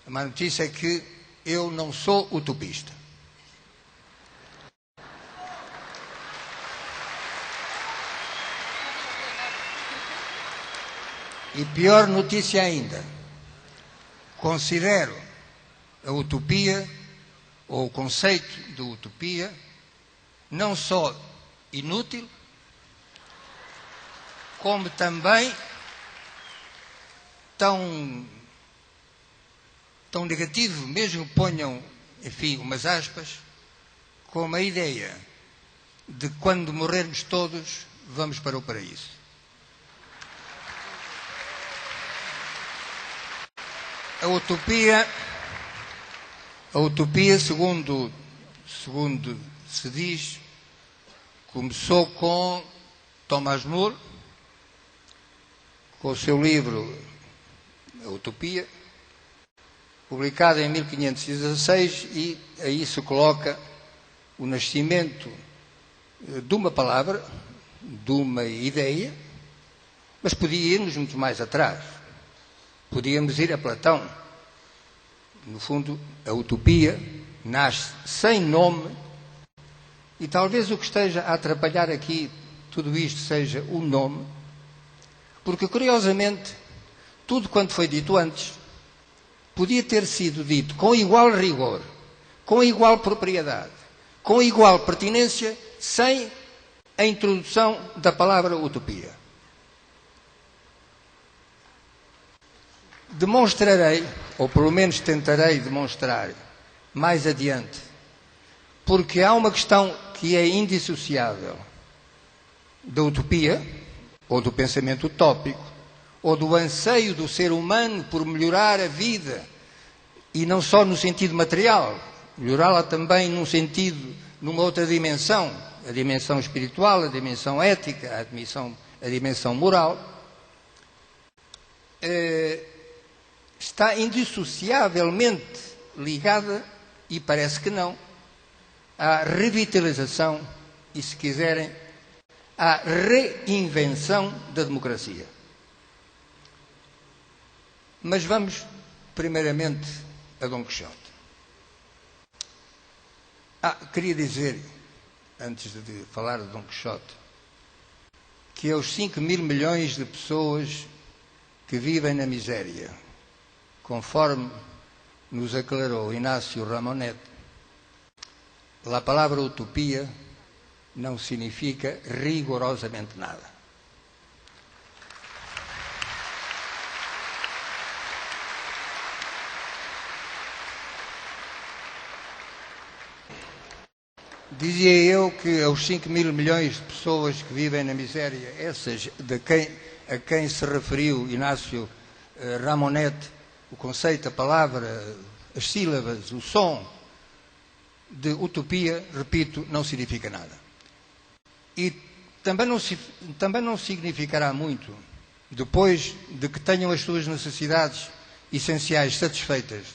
a má notícia é que eu não sou utopista. E pior notícia ainda, considero a utopia, ou o conceito de utopia, não só inútil, como também tão negativo, mesmo ponham, enfim, umas aspas, como a ideia de quando morrermos todos, vamos para o paraíso. A utopia, segundo se diz, começou com Thomas More, com o seu livro A Utopia, publicado em 1516, e aí se coloca o nascimento de uma palavra, de uma ideia, mas podia irmos muito mais atrás. Podíamos ir a Platão. No fundo, a utopia nasce sem nome, e talvez o que esteja a atrapalhar aqui tudo isto seja o nome, porque, curiosamente, tudo quanto foi dito antes podia ter sido dito com igual rigor, com igual propriedade, com igual pertinência, sem a introdução da palavra utopia. Demonstrarei, ou pelo menos tentarei demonstrar mais adiante, porque há uma questão que é indissociável da utopia, ou do pensamento utópico, ou do anseio do ser humano por melhorar a vida, e não só no sentido material, melhorá-la também num sentido, numa outra dimensão, a dimensão espiritual, a dimensão ética, a dimensão moral, está indissociavelmente ligada, e parece que não, à revitalização e, se quiserem, à reinvenção da democracia. Mas vamos, primeiramente, a Dom Quixote. Queria dizer, antes de falar de Dom Quixote, que aos 5 mil milhões de pessoas que vivem na miséria, conforme nos aclarou Inácio Ramonet, a palavra utopia não significa rigorosamente nada. Dizia eu que aos 5 mil milhões de pessoas que vivem na miséria, essas a quem se referiu Inácio Ramonet, o conceito, a palavra, as sílabas, o som de utopia, repito, não significa nada. E também não significará muito depois de que tenham as suas necessidades essenciais satisfeitas,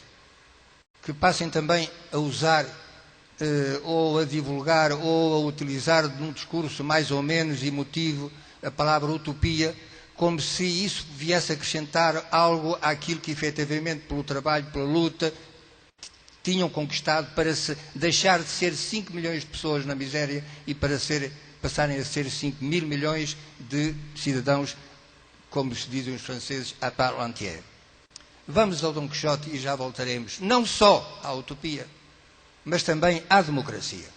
que passem também a usar ou a divulgar ou a utilizar num discurso mais ou menos emotivo a palavra utopia, como se isso viesse acrescentar algo àquilo que efetivamente pelo trabalho, pela luta, tinham conquistado, para se deixar de ser 5 milhões de pessoas na miséria e para passarem a ser 5 mil milhões de cidadãos, como se dizem os franceses, à part entière. Vamos ao Dom Quixote e já voltaremos não só à utopia, mas também à democracia.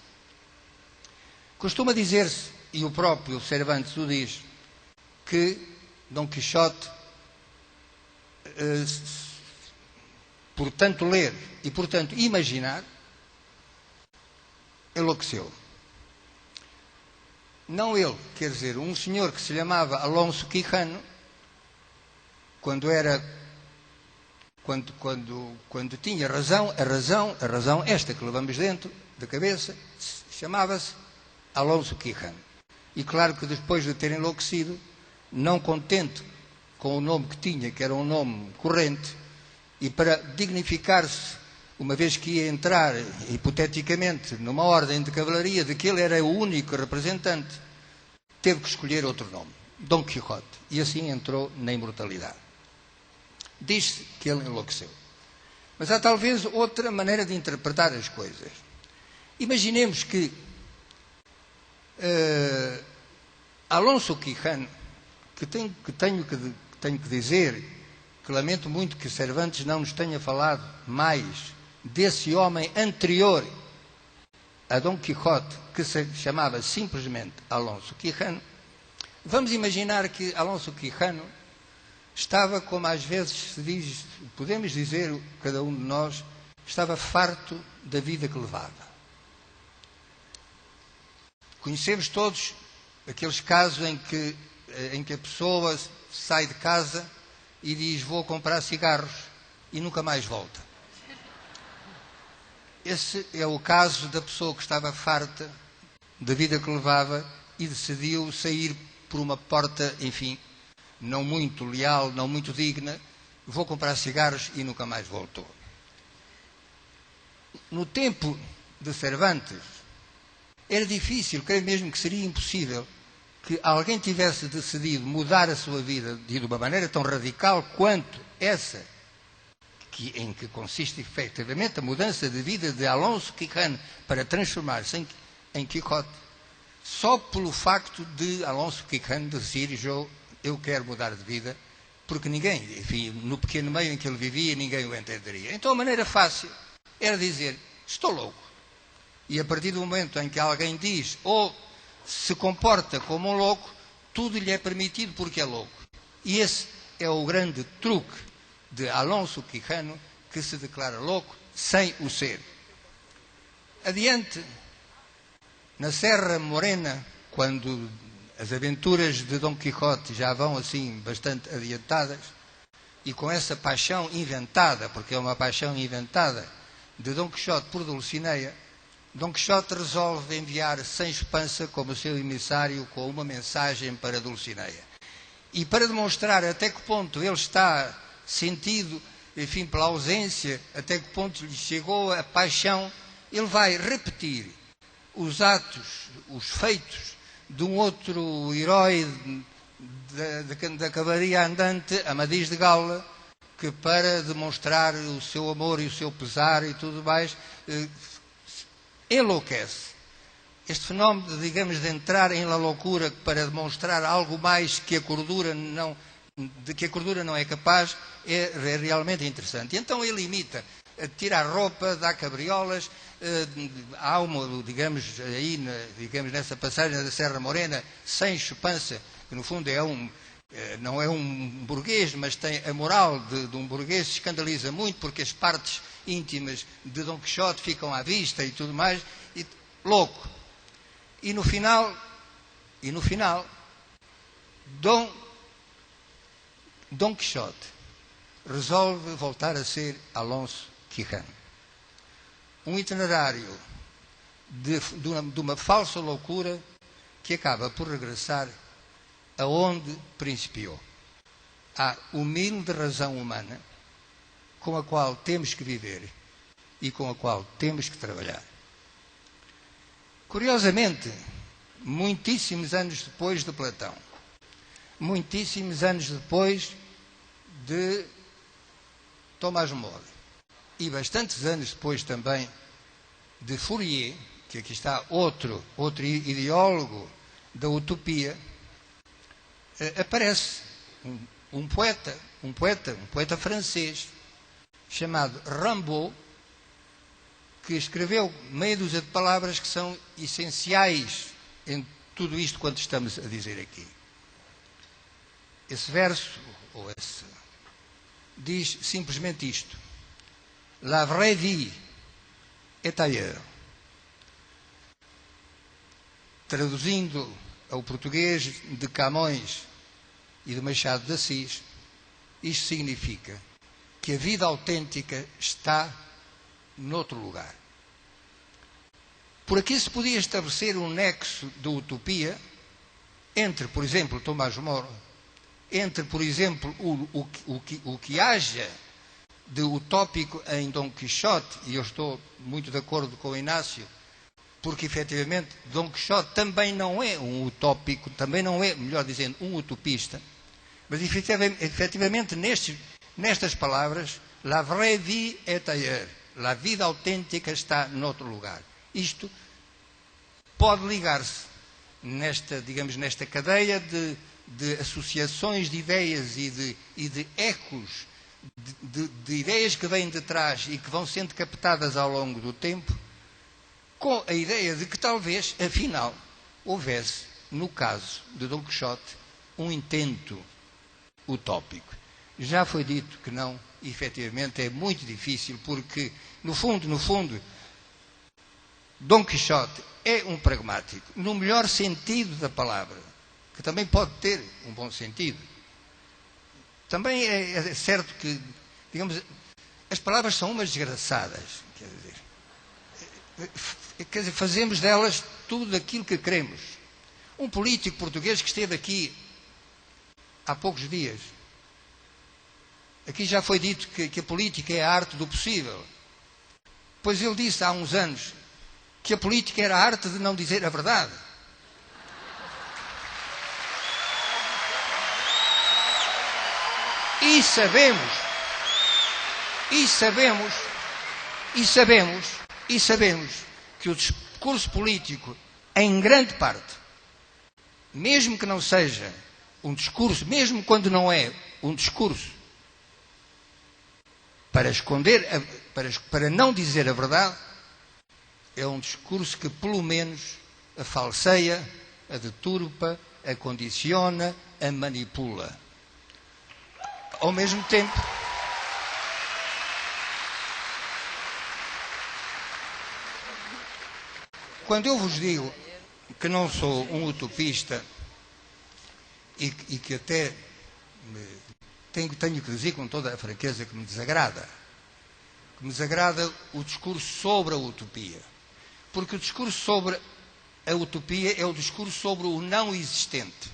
Costuma dizer-se, e o próprio Cervantes o diz, que Dom Quixote, portanto ler e portanto imaginar, enlouqueceu. Não ele, quer dizer, um senhor que se chamava Alonso Quijano, quando tinha razão, a razão esta que levamos dentro da cabeça, chamava-se Alonso Quijano. E claro que depois de ter enlouquecido, não contente com o nome que tinha, que era um nome corrente, e para dignificar-se, uma vez que ia entrar, hipoteticamente, numa ordem de cavalaria, de que ele era o único representante, teve que escolher outro nome, Dom Quixote, e assim entrou na imortalidade. Diz-se que ele enlouqueceu. Mas há talvez outra maneira de interpretar as coisas. Imaginemos que Alonso Quijano, que tenho que dizer que lamento muito que Cervantes não nos tenha falado mais desse homem anterior a Dom Quixote, que se chamava simplesmente Alonso Quijano. Vamos imaginar que Alonso Quijano estava, como às vezes se diz, podemos dizer, cada um de nós, estava farto da vida que levava. Conhecemos todos aqueles casos em que a pessoa sai de casa e diz: vou comprar cigarros, e nunca mais volta. Esse é o caso da pessoa que estava farta da vida que levava e decidiu sair por uma porta, enfim, não muito leal, não muito digna. Vou comprar cigarros, e nunca mais voltou. No tempo de Cervantes, era difícil, creio mesmo que seria impossível, que alguém tivesse decidido mudar a sua vida de uma maneira tão radical quanto essa, em que consiste efetivamente a mudança de vida de Alonso Quijano para transformar-se em Quixote, só pelo facto de Alonso Quijano decidir: eu quero mudar de vida, porque ninguém, enfim, no pequeno meio em que ele vivia, ninguém o entenderia. Então a maneira fácil era dizer: estou louco. E a partir do momento em que alguém diz ou se comporta como um louco, tudo lhe é permitido porque é louco. E esse é o grande truque de Alonso Quijano, que se declara louco sem o ser. Adiante, na Serra Morena, quando as aventuras de Dom Quixote já vão assim bastante adiantadas, e com essa paixão inventada, porque é uma paixão inventada, de Dom Quixote por Dulcinea, Dom Quixote resolve enviar Sancho Panza como seu emissário com uma mensagem para Dulcinea. E para demonstrar até que ponto ele está sentido, enfim, pela ausência, até que ponto lhe chegou a paixão, ele vai repetir os atos, os feitos de um outro herói da cavalaria andante, Amadís de Gaula, que para demonstrar o seu amor e o seu pesar e tudo mais, enlouquece. Este fenómeno, digamos, de entrar em la loucura para demonstrar algo mais que a cordura não é capaz, é realmente interessante. E então ele imita, tira a roupa, dá cabriolas. Há uma, digamos nessa passagem da Serra Morena, Sancho Panza, que no fundo não é um burguês, mas tem a moral de um burguês, se escandaliza muito porque as partes íntimas de Dom Quixote ficam à vista e tudo mais, e louco. E no final, Dom Quixote resolve voltar a ser Alonso Quijano. Um itinerário de uma falsa loucura que acaba por regressar aonde principiou. À humilde razão humana com a qual temos que viver e com a qual temos que trabalhar. Curiosamente, muitíssimos anos depois de Platão, muitíssimos anos depois de Tomás More, e bastantes anos depois também de Fourier, que aqui está outro ideólogo da utopia, aparece um poeta francês chamado Rimbaud, que escreveu meia dúzia de palavras que são essenciais em tudo isto quanto estamos a dizer aqui. Esse verso, diz simplesmente isto: La vraie vie est ailleurs. Traduzindo ao português de Camões e de Machado de Assis, Isto significa que a vida autêntica está noutro lugar. Por aqui se podia estabelecer um nexo de utopia entre, por exemplo, Tomás Moro, entre, por exemplo, o que haja de utópico em Dom Quixote, e eu estou muito de acordo com o Inácio, porque efetivamente Dom Quixote também não é um utópico, também não é, melhor dizendo, um utopista, mas efetivamente nestas palavras, la vraie vie est ailleurs, a vida autêntica está noutro lugar. Isto pode ligar-se nesta cadeia de associações de ideias e de ecos de ideias que vêm de trás e que vão sendo captadas ao longo do tempo, com a ideia de que talvez, afinal, houvesse, no caso de Dom Quixote, um intento utópico. Já foi dito que não, efetivamente é muito difícil, porque, no fundo, Dom Quixote é um pragmático, no melhor sentido da palavra, que também pode ter um bom sentido. Também é certo que, digamos, as palavras são umas desgraçadas, quer dizer, fazemos delas tudo aquilo que queremos. Um político português que esteve aqui há poucos dias, aqui já foi dito que a política é a arte do possível. Pois ele disse há uns anos que a política era a arte de não dizer a verdade. E sabemos que o discurso político, em grande parte, mesmo que não seja um discurso, mesmo quando não é um discurso para esconder, para não dizer a verdade, é um discurso que pelo menos a falseia, a deturpa, a condiciona, a manipula. Ao mesmo tempo, quando eu vos digo que não sou um utopista e que até tenho que dizer com toda a franqueza que me desagrada o discurso sobre a utopia. Porque o discurso sobre a utopia é o discurso sobre o não existente.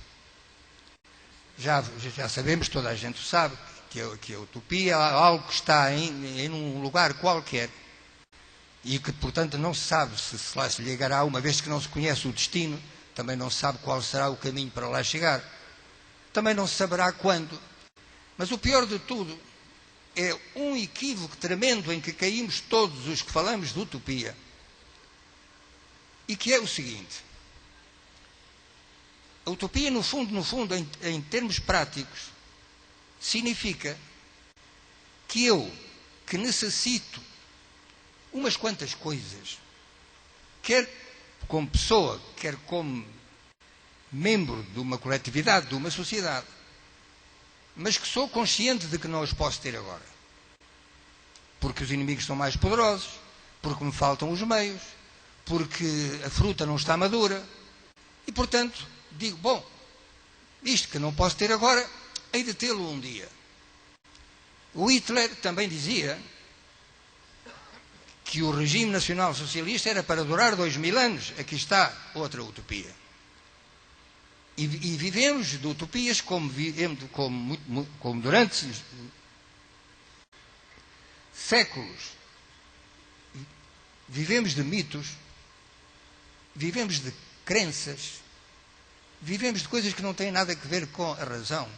Já sabemos, toda a gente sabe, que a utopia é algo que está em um lugar qualquer e que, portanto, não se sabe se lá se chegará, uma vez que não se conhece o destino, também não se sabe qual será o caminho para lá chegar. Também não se saberá quando. Mas o pior de tudo é um equívoco tremendo em que caímos todos os que falamos de utopia, e que é o seguinte: a utopia, no fundo, em termos práticos, significa que eu, que necessito umas quantas coisas, quer como pessoa, quer como membro de uma coletividade, de uma sociedade, mas que sou consciente de que não os posso ter agora. Porque os inimigos são mais poderosos, porque me faltam os meios, porque a fruta não está madura, e, portanto, digo, bom, isto que não posso ter agora, hei de tê-lo um dia. O Hitler também dizia que o regime nacional-socialista era para durar 2000 anos. Aqui está outra utopia. E vivemos de utopias como durante séculos. Vivemos de mitos, vivemos de crenças, vivemos de coisas que não têm nada a ver com a razão.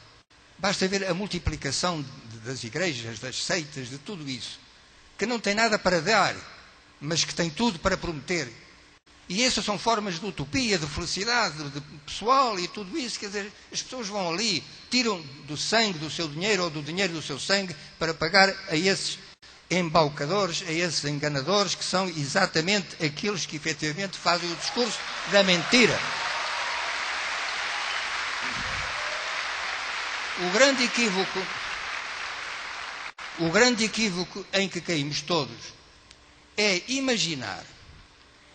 Basta ver a multiplicação das igrejas, das seitas, de tudo isso, que não tem nada para dar, mas que tem tudo para prometer. E essas são formas de utopia, de felicidade, de pessoal e tudo isso. Quer dizer, as pessoas vão ali, tiram do sangue do seu dinheiro ou do dinheiro do seu sangue para pagar a esses embaucadores, a esses enganadores, que são exatamente aqueles que efetivamente fazem o discurso da mentira. O grande equívoco em que caímos todos é imaginar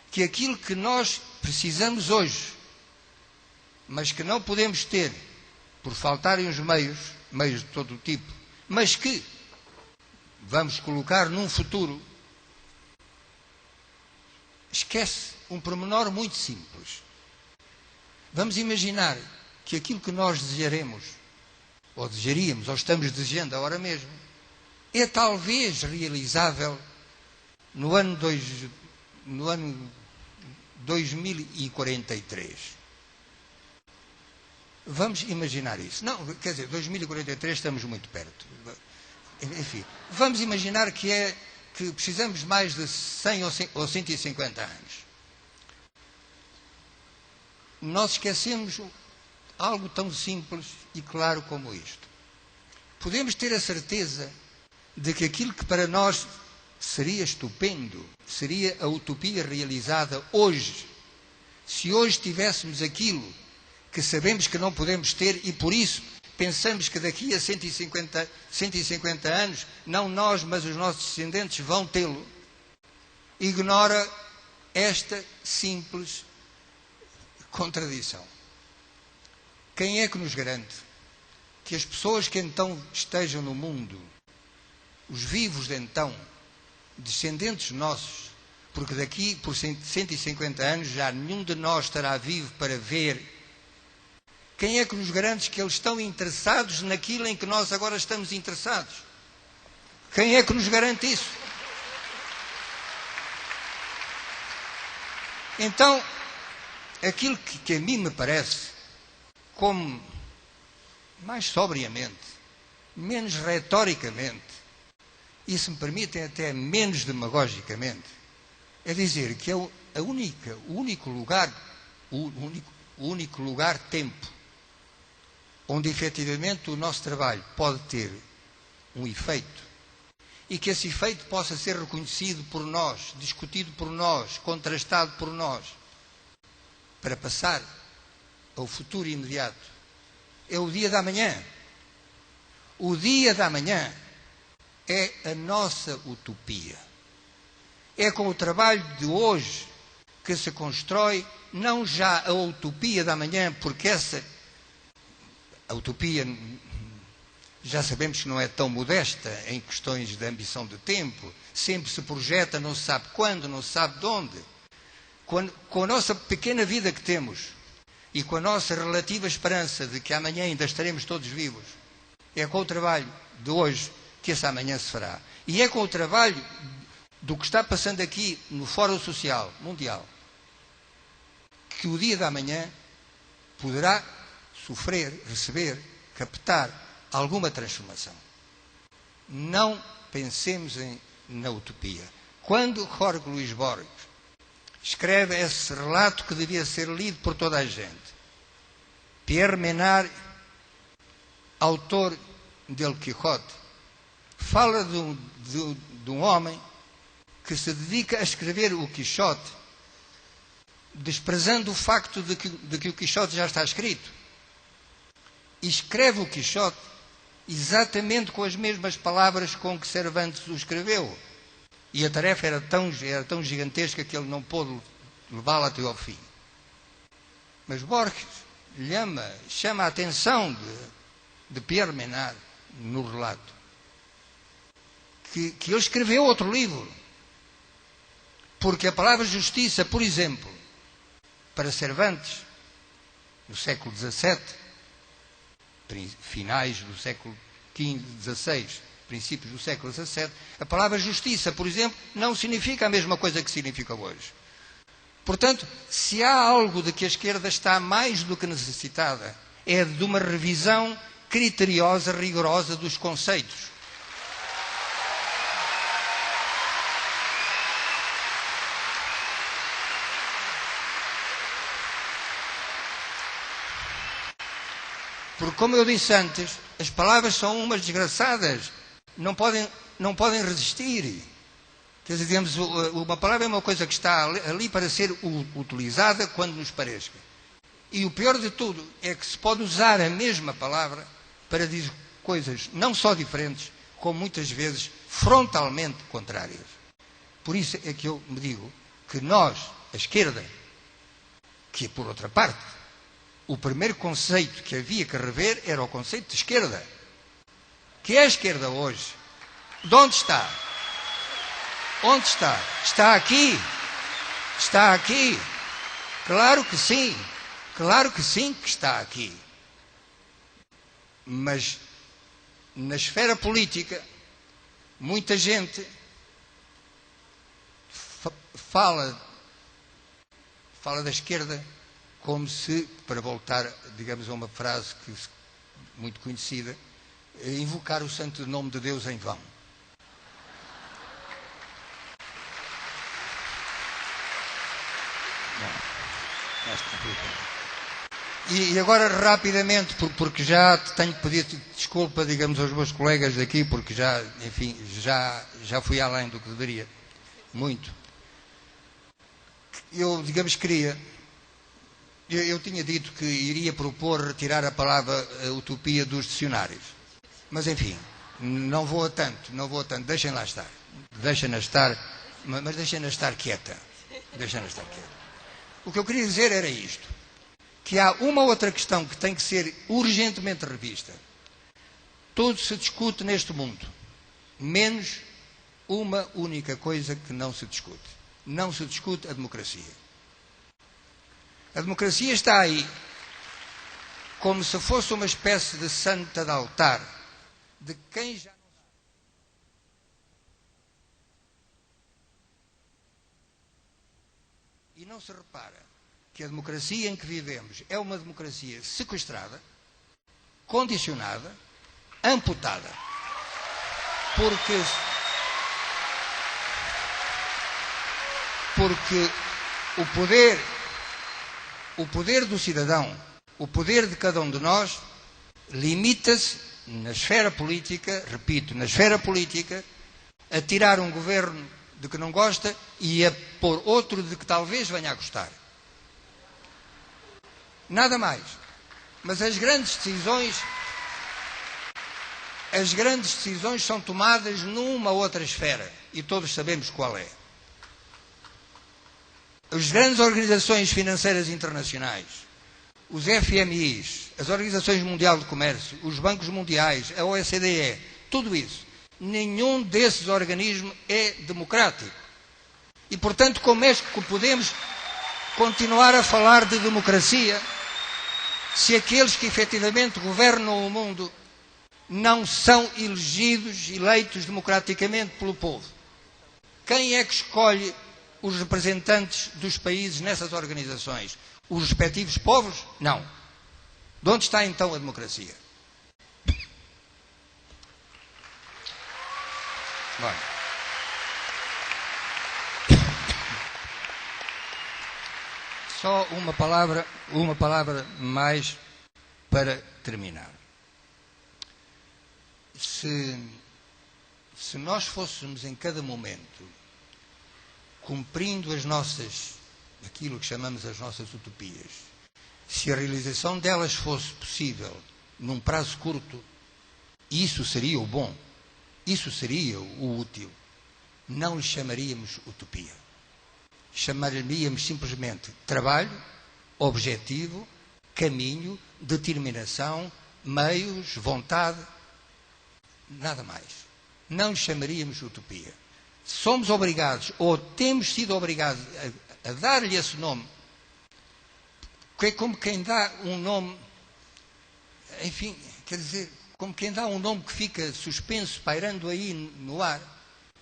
que aquilo que nós precisamos hoje, mas que não podemos ter por faltarem os meios de todo o tipo, mas que vamos colocar num futuro. Esquece um pormenor muito simples. Vamos imaginar que aquilo que nós desejaremos, ou desejaríamos, ou estamos desejando agora mesmo, é talvez realizável no ano 2043. Vamos imaginar isso. Não, quer dizer, 2043 estamos muito perto. Enfim, vamos imaginar que precisamos mais de 100 ou 150 anos. Nós esquecemos algo tão simples e claro como isto. Podemos ter a certeza de que aquilo que para nós seria estupendo, seria a utopia realizada hoje, se hoje tivéssemos aquilo que sabemos que não podemos ter e por isso pensamos que daqui a 150 anos, não nós, mas os nossos descendentes vão tê-lo, ignora esta simples contradição. Quem é que nos garante que as pessoas que então estejam no mundo, os vivos de então, descendentes nossos, porque daqui por 150 anos já nenhum de nós estará vivo para ver, quem é que nos garante que eles estão interessados naquilo em que nós agora estamos interessados? Quem é que nos garante isso? Então, aquilo que a mim me parece, como mais sobriamente, menos retoricamente, e se me permitem até menos demagogicamente, é dizer que é o único lugar-tempo onde efetivamente o nosso trabalho pode ter um efeito e que esse efeito possa ser reconhecido por nós, discutido por nós, contrastado por nós, para passar ao futuro imediato, é o dia da manhã. O dia da manhã é a nossa utopia. É com o trabalho de hoje que se constrói não já a utopia da manhã, porque a utopia já sabemos que não é tão modesta em questões de ambição de tempo, sempre se projeta, não se sabe quando, não se sabe de onde. Com a nossa pequena vida que temos e com a nossa relativa esperança de que amanhã ainda estaremos todos vivos, é com o trabalho de hoje que esse amanhã se fará. E é com o trabalho do que está passando aqui no Fórum Social Mundial que o dia da manhã poderá sofrer, receber, captar alguma transformação. Não pensemos na utopia. Quando Jorge Luís Borges escreve esse relato que devia ser lido por toda a gente, Pierre Menard, autor de El Quijote, fala de um homem que se dedica a escrever o Quixote, desprezando o facto de que o Quixote já está escrito. E escreve o Quixote exatamente com as mesmas palavras com que Cervantes o escreveu. E a tarefa era tão gigantesca que ele não pôde levá-la até ao fim. Mas Borges chama a atenção de Pierre Menard no relato que ele escreveu outro livro. Porque a palavra justiça, por exemplo, para Cervantes, no século XVII, finais do século XV, XVI, princípios do século XVII, a palavra justiça, por exemplo, não significa a mesma coisa que significa hoje. Portanto, se há algo de que a esquerda está mais do que necessitada, é de uma revisão criteriosa, rigorosa dos conceitos. Porque, como eu disse antes, as palavras são umas desgraçadas. Não podem resistir. Quer dizer, digamos, uma palavra é uma coisa que está ali para ser utilizada quando nos pareça. E o pior de tudo é que se pode usar a mesma palavra para dizer coisas não só diferentes, como muitas vezes frontalmente contrárias. Por isso é que eu me digo que nós, a esquerda, que por outra parte, o primeiro conceito que havia que rever era o conceito de esquerda, que a esquerda hoje, de onde está? Onde está? Está aqui. Está aqui. Claro que sim. Claro que sim que está aqui. Mas na esfera política, muita gente fala da esquerda como se, para voltar, digamos, a uma frase muito conhecida, invocar o santo nome de Deus em vão. E agora, rapidamente, porque já tenho que pedir desculpa, digamos, aos meus colegas daqui, porque já, enfim, já fui além do que deveria. Muito. Eu, digamos, eu tinha dito que iria propor retirar a palavra utopia dos dicionários. Mas, enfim, não vou a tanto. Deixem-na estar. Deixem-na estar, mas deixem-na estar quieta. Deixem-na estar quieta. O que eu queria dizer era isto. Que há uma outra questão que tem que ser urgentemente revista. Tudo se discute neste mundo, menos uma única coisa que não se discute. Não se discute a democracia. A democracia está aí como se fosse uma espécie de santa de altar, de quem já não sabe. E não se repara que a democracia em que vivemos é uma democracia sequestrada, condicionada, amputada. Porque o poder do cidadão, o poder de cada um de nós, limita-se na esfera política, repito, na esfera política, a tirar um governo de que não gosta e a pôr outro de que talvez venha a gostar. Nada mais. Mas as grandes decisões são tomadas numa outra esfera. E todos sabemos qual é. As grandes organizações financeiras internacionais, os FMIs, as Organizações Mundial de Comércio, os bancos mundiais, a OCDE, tudo isso. Nenhum desses organismos é democrático. E, portanto, como é que podemos continuar a falar de democracia se aqueles que efetivamente governam o mundo não são eleitos democraticamente pelo povo? Quem é que escolhe os representantes dos países nessas organizações? Os respectivos povos? Não. De onde está então a democracia? Bom. Só uma palavra mais para terminar. Se nós fôssemos em cada momento cumprindo aquilo que chamamos as nossas utopias, se a realização delas fosse possível num prazo curto, isso seria o bom, isso seria o útil. Não lhe chamaríamos utopia. Chamaríamos simplesmente trabalho, objetivo, caminho, determinação, meios, vontade, nada mais. Não lhe chamaríamos utopia. Somos obrigados, ou temos sido obrigados a dar-lhe esse nome, que é como quem dá um nome, enfim, quer dizer, como quem dá um nome que fica suspenso, pairando aí no ar,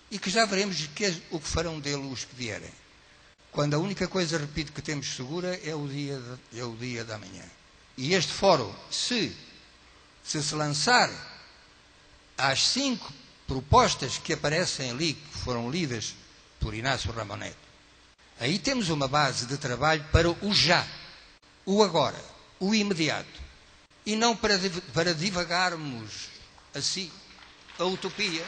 e que já veremos o que farão dele os que vierem. Quando a única coisa, repito, que temos segura é o dia da manhã. E este fórum, se lançar às 5 propostas que aparecem ali, que foram lidas por Inácio Ramonet, aí temos uma base de trabalho para o já, o agora, o imediato. E não para divagarmos assim a utopia.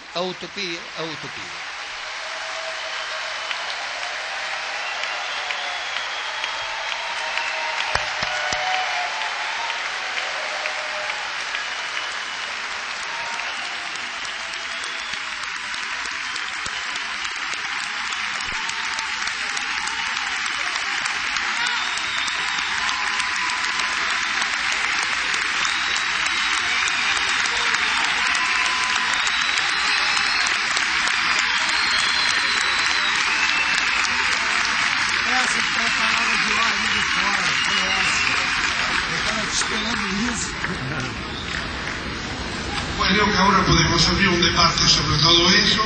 Creo que ahora podemos abrir un debate sobre todo eso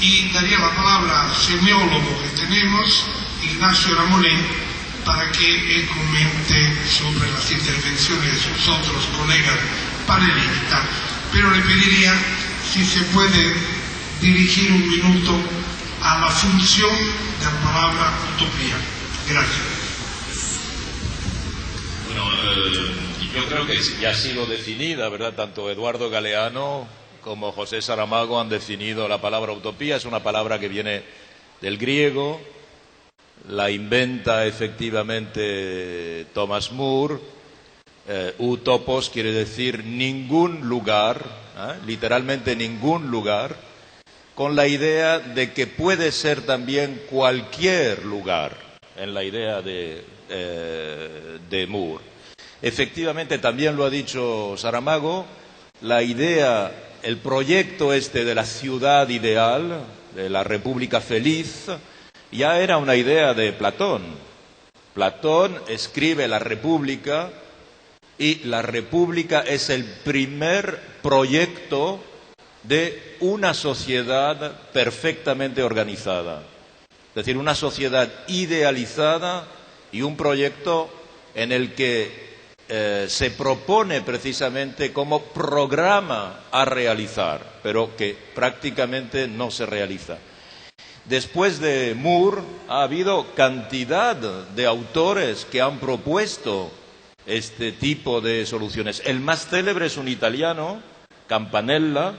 y daría la palabra al semiólogo que tenemos, Ignacio Ramonet, para que él comente sobre las intervenciones de sus otros colegas panelistas. Pero le pediría si se puede dirigir un minuto a la función de la palabra utopía. Gracias. Bueno, yo creo que ya ha sido definida, ¿verdad? Tanto Eduardo Galeano como José Saramago han definido la palabra utopía. Es una palabra que viene del griego, la inventa efectivamente Thomas More. Utopos quiere decir ningún lugar, literalmente ningún lugar, con la idea de que puede ser también cualquier lugar, en la idea de More. Efectivamente, también lo ha dicho Saramago, la idea, el proyecto este de la ciudad ideal, de la república feliz, ya era una idea de Platón. Platón escribe la república y la república es el primer proyecto de una sociedad perfectamente organizada. Es decir, una sociedad idealizada y un proyecto en el que se propone precisamente como programa a realizar, pero que prácticamente no se realiza. Después de More ha habido cantidad de autores que han propuesto este tipo de soluciones. El más célebre es un italiano, Campanella,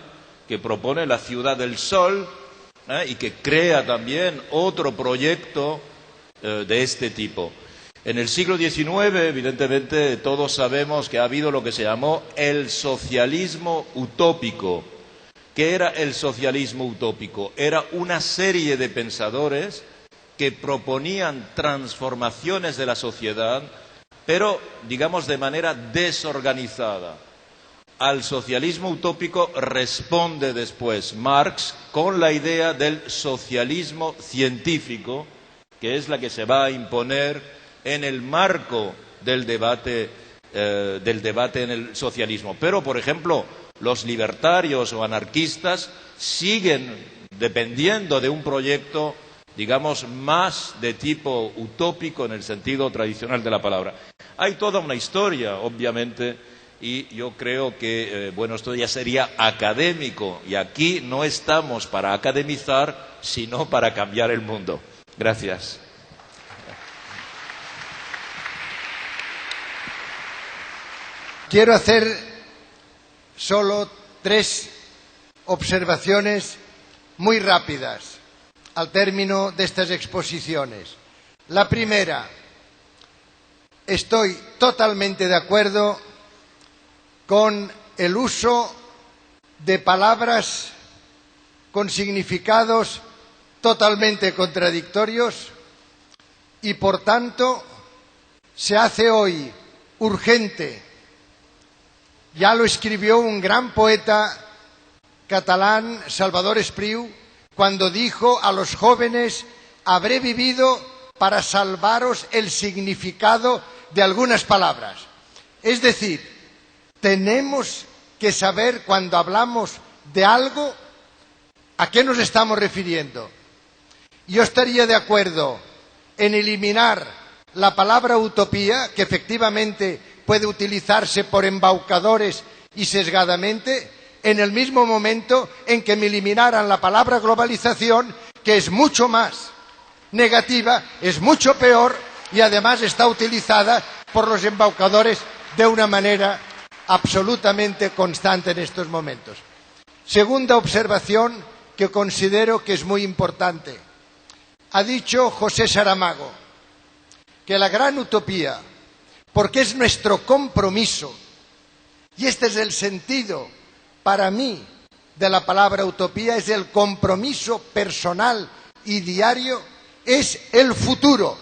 que propone la ciudad del sol y que crea también otro proyecto de este tipo. En el siglo XIX, evidentemente, todos sabemos que ha habido lo que se llamó el socialismo utópico. ¿Qué era el socialismo utópico? Era una serie de pensadores que proponían transformaciones de la sociedad, pero, digamos, de manera desorganizada. Al socialismo utópico responde después Marx con la idea del socialismo científico, que es la que se va a imponer en el marco del debate en el socialismo. Pero, por ejemplo, los libertarios o anarquistas siguen dependiendo de un proyecto, digamos, más de tipo utópico en el sentido tradicional de la palabra. Hay toda una historia, obviamente, y yo creo que, bueno, esto ya sería académico, y aquí no estamos para academizar, sino para cambiar el mundo. Gracias. Quiero hacer solo 3 observaciones muy rápidas al término de estas exposiciones. La primera, estoy totalmente de acuerdo con el uso de palabras con significados totalmente contradictorios y, por tanto, se hace hoy urgente. Ya lo escribió un gran poeta catalán, Salvador Espriu, cuando dijo a los jóvenes: habré vivido para salvaros el significado de algunas palabras. Es decir, tenemos que saber cuando hablamos de algo a qué nos estamos refiriendo. Yo estaría de acuerdo en eliminar la palabra utopía, que efectivamente puede utilizarse por embaucadores y sesgadamente, en el mismo momento en que me eliminaran la palabra globalización, que es mucho más negativa, es mucho peor y además está utilizada por los embaucadores de una manera absolutamente constante en estos momentos. Segunda observación que considero que es muy importante. Ha dicho José Saramago que la gran utopía, porque es nuestro compromiso, y este es el sentido para mí de la palabra utopía, es el compromiso personal y diario, es el futuro.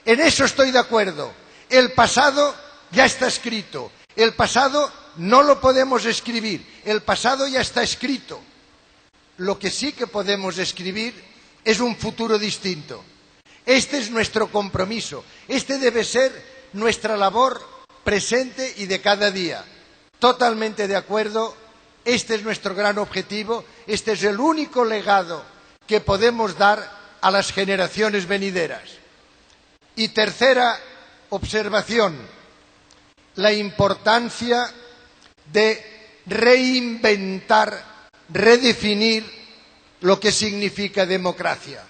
En eso estoy de acuerdo. El pasado ya está escrito, el pasado no lo podemos escribir, el pasado ya está escrito. Lo que sí que podemos escribir es un futuro distinto. Este es nuestro compromiso, este debe ser nuestra labor presente y de cada día. Totalmente de acuerdo, este es nuestro gran objetivo, este es el único legado que podemos dar a las generaciones venideras. Y tercera observación, la importancia de reinventar, redefinir lo que significa democracia.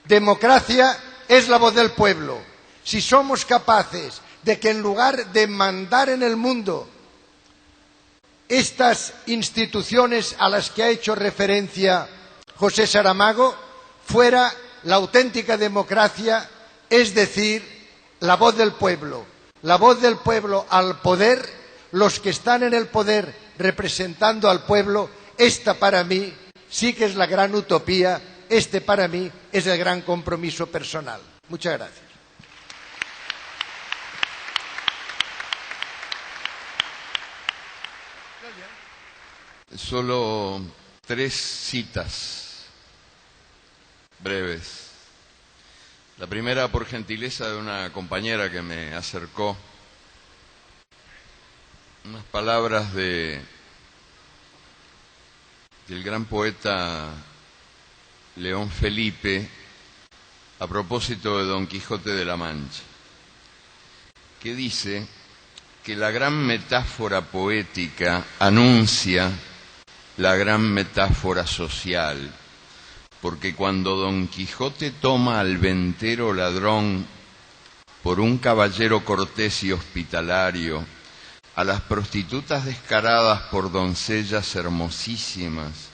Democracia es la voz del pueblo. Si somos capaces de que en lugar de mandar en el mundo estas instituciones a las que ha hecho referencia José Saramago, fuera la auténtica democracia, es decir, la voz del pueblo al poder, los que están en el poder representando al pueblo, esta para mí sí que es la gran utopía, este para mí es el gran compromiso personal. Muchas gracias. Solo 3 citas breves. La primera, por gentileza de una compañera que me acercó, unas palabras del gran poeta León Felipe a propósito de Don Quijote de la Mancha, que dice que la gran metáfora poética anuncia la gran metáfora social, porque cuando Don Quijote toma al ventero ladrón por un caballero cortés y hospitalario, a las prostitutas descaradas por doncellas hermosísimas,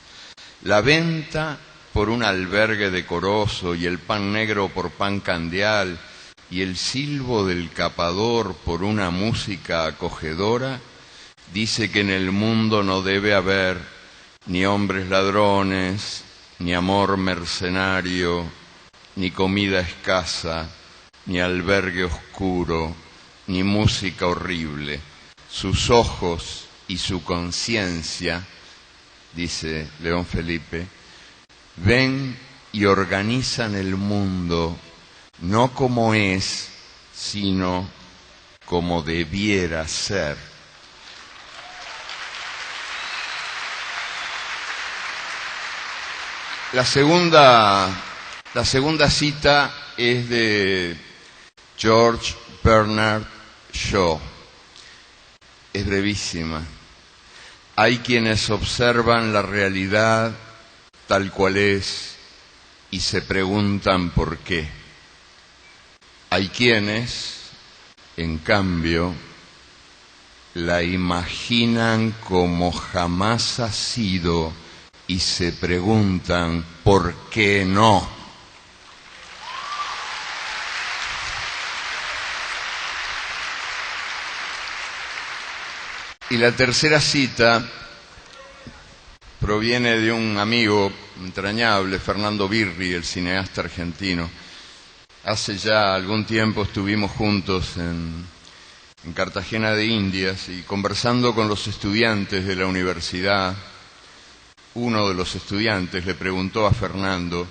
la venta por un albergue decoroso y el pan negro por pan candeal y el silbo del capador por una música acogedora, dice que en el mundo no debe haber ni hombres ladrones, ni amor mercenario, ni comida escasa, ni albergue oscuro, ni música horrible. Sus ojos y su conciencia, dice León Felipe, ven y organizan el mundo no como es, sino como debiera ser. La segunda cita es de George Bernard Shaw. Es brevísima. Hay quienes observan la realidad tal cual es y se preguntan por qué. Hay quienes, en cambio, la imaginan como jamás ha sido y se preguntan ¿por qué no? Y la tercera cita proviene de un amigo entrañable, Fernando Birri, el cineasta argentino. Hace ya algún tiempo estuvimos juntos en Cartagena de Indias y conversando con los estudiantes de la universidad, uno de los estudiantes le preguntó a Fernando,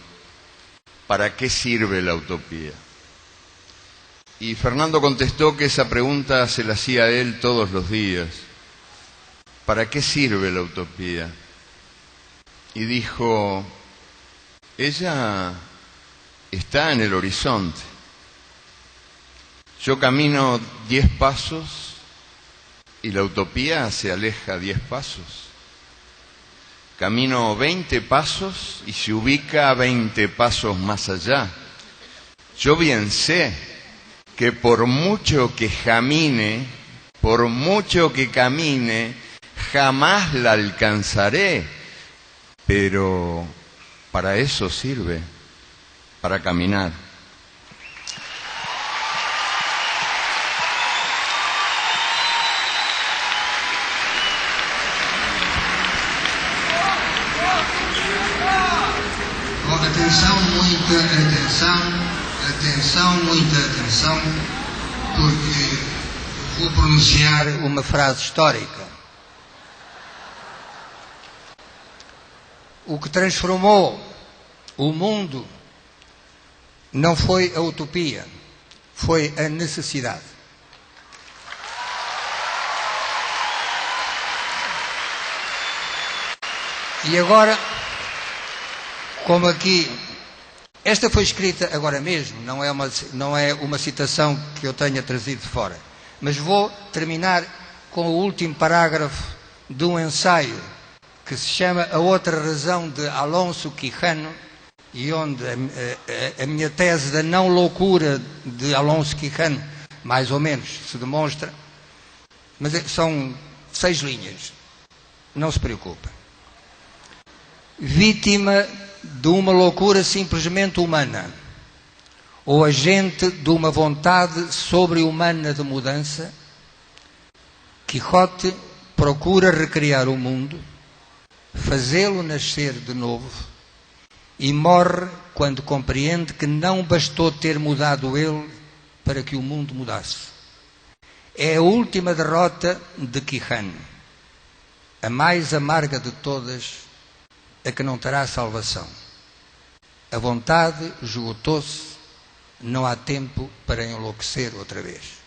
¿para qué sirve la utopía? Y Fernando contestó que esa pregunta se la hacía a él todos los días. ¿Para qué sirve la utopía? Y dijo, ella está en el horizonte. Yo camino 10 pasos y la utopía se aleja 10 pasos. Camino 20 pasos y se ubica 20 pasos más allá. Yo bien sé que por mucho que camine, jamás la alcanzaré, pero para eso sirve, para caminar. Muita atenção, porque vou pronunciar uma frase histórica. O que transformou o mundo não foi a utopia, foi a necessidade. E agora, como aqui, esta foi escrita agora mesmo, não é uma citação que eu tenha trazido de fora, mas vou terminar com o último parágrafo de um ensaio que se chama A Outra Razão, de Alonso Quijano, e onde a minha tese da não loucura de Alonso Quijano, mais ou menos, se demonstra. Mas são 6 linhas, não se preocupe. Vítima de uma loucura simplesmente humana, ou agente de uma vontade sobre-humana de mudança, Quixote procura recriar o mundo, fazê-lo nascer de novo, e morre quando compreende que não bastou ter mudado ele para que o mundo mudasse. É a última derrota de Quijano, a mais amarga de todas, a que não terá salvação. A vontade esgotou-se, não há tempo para enlouquecer outra vez.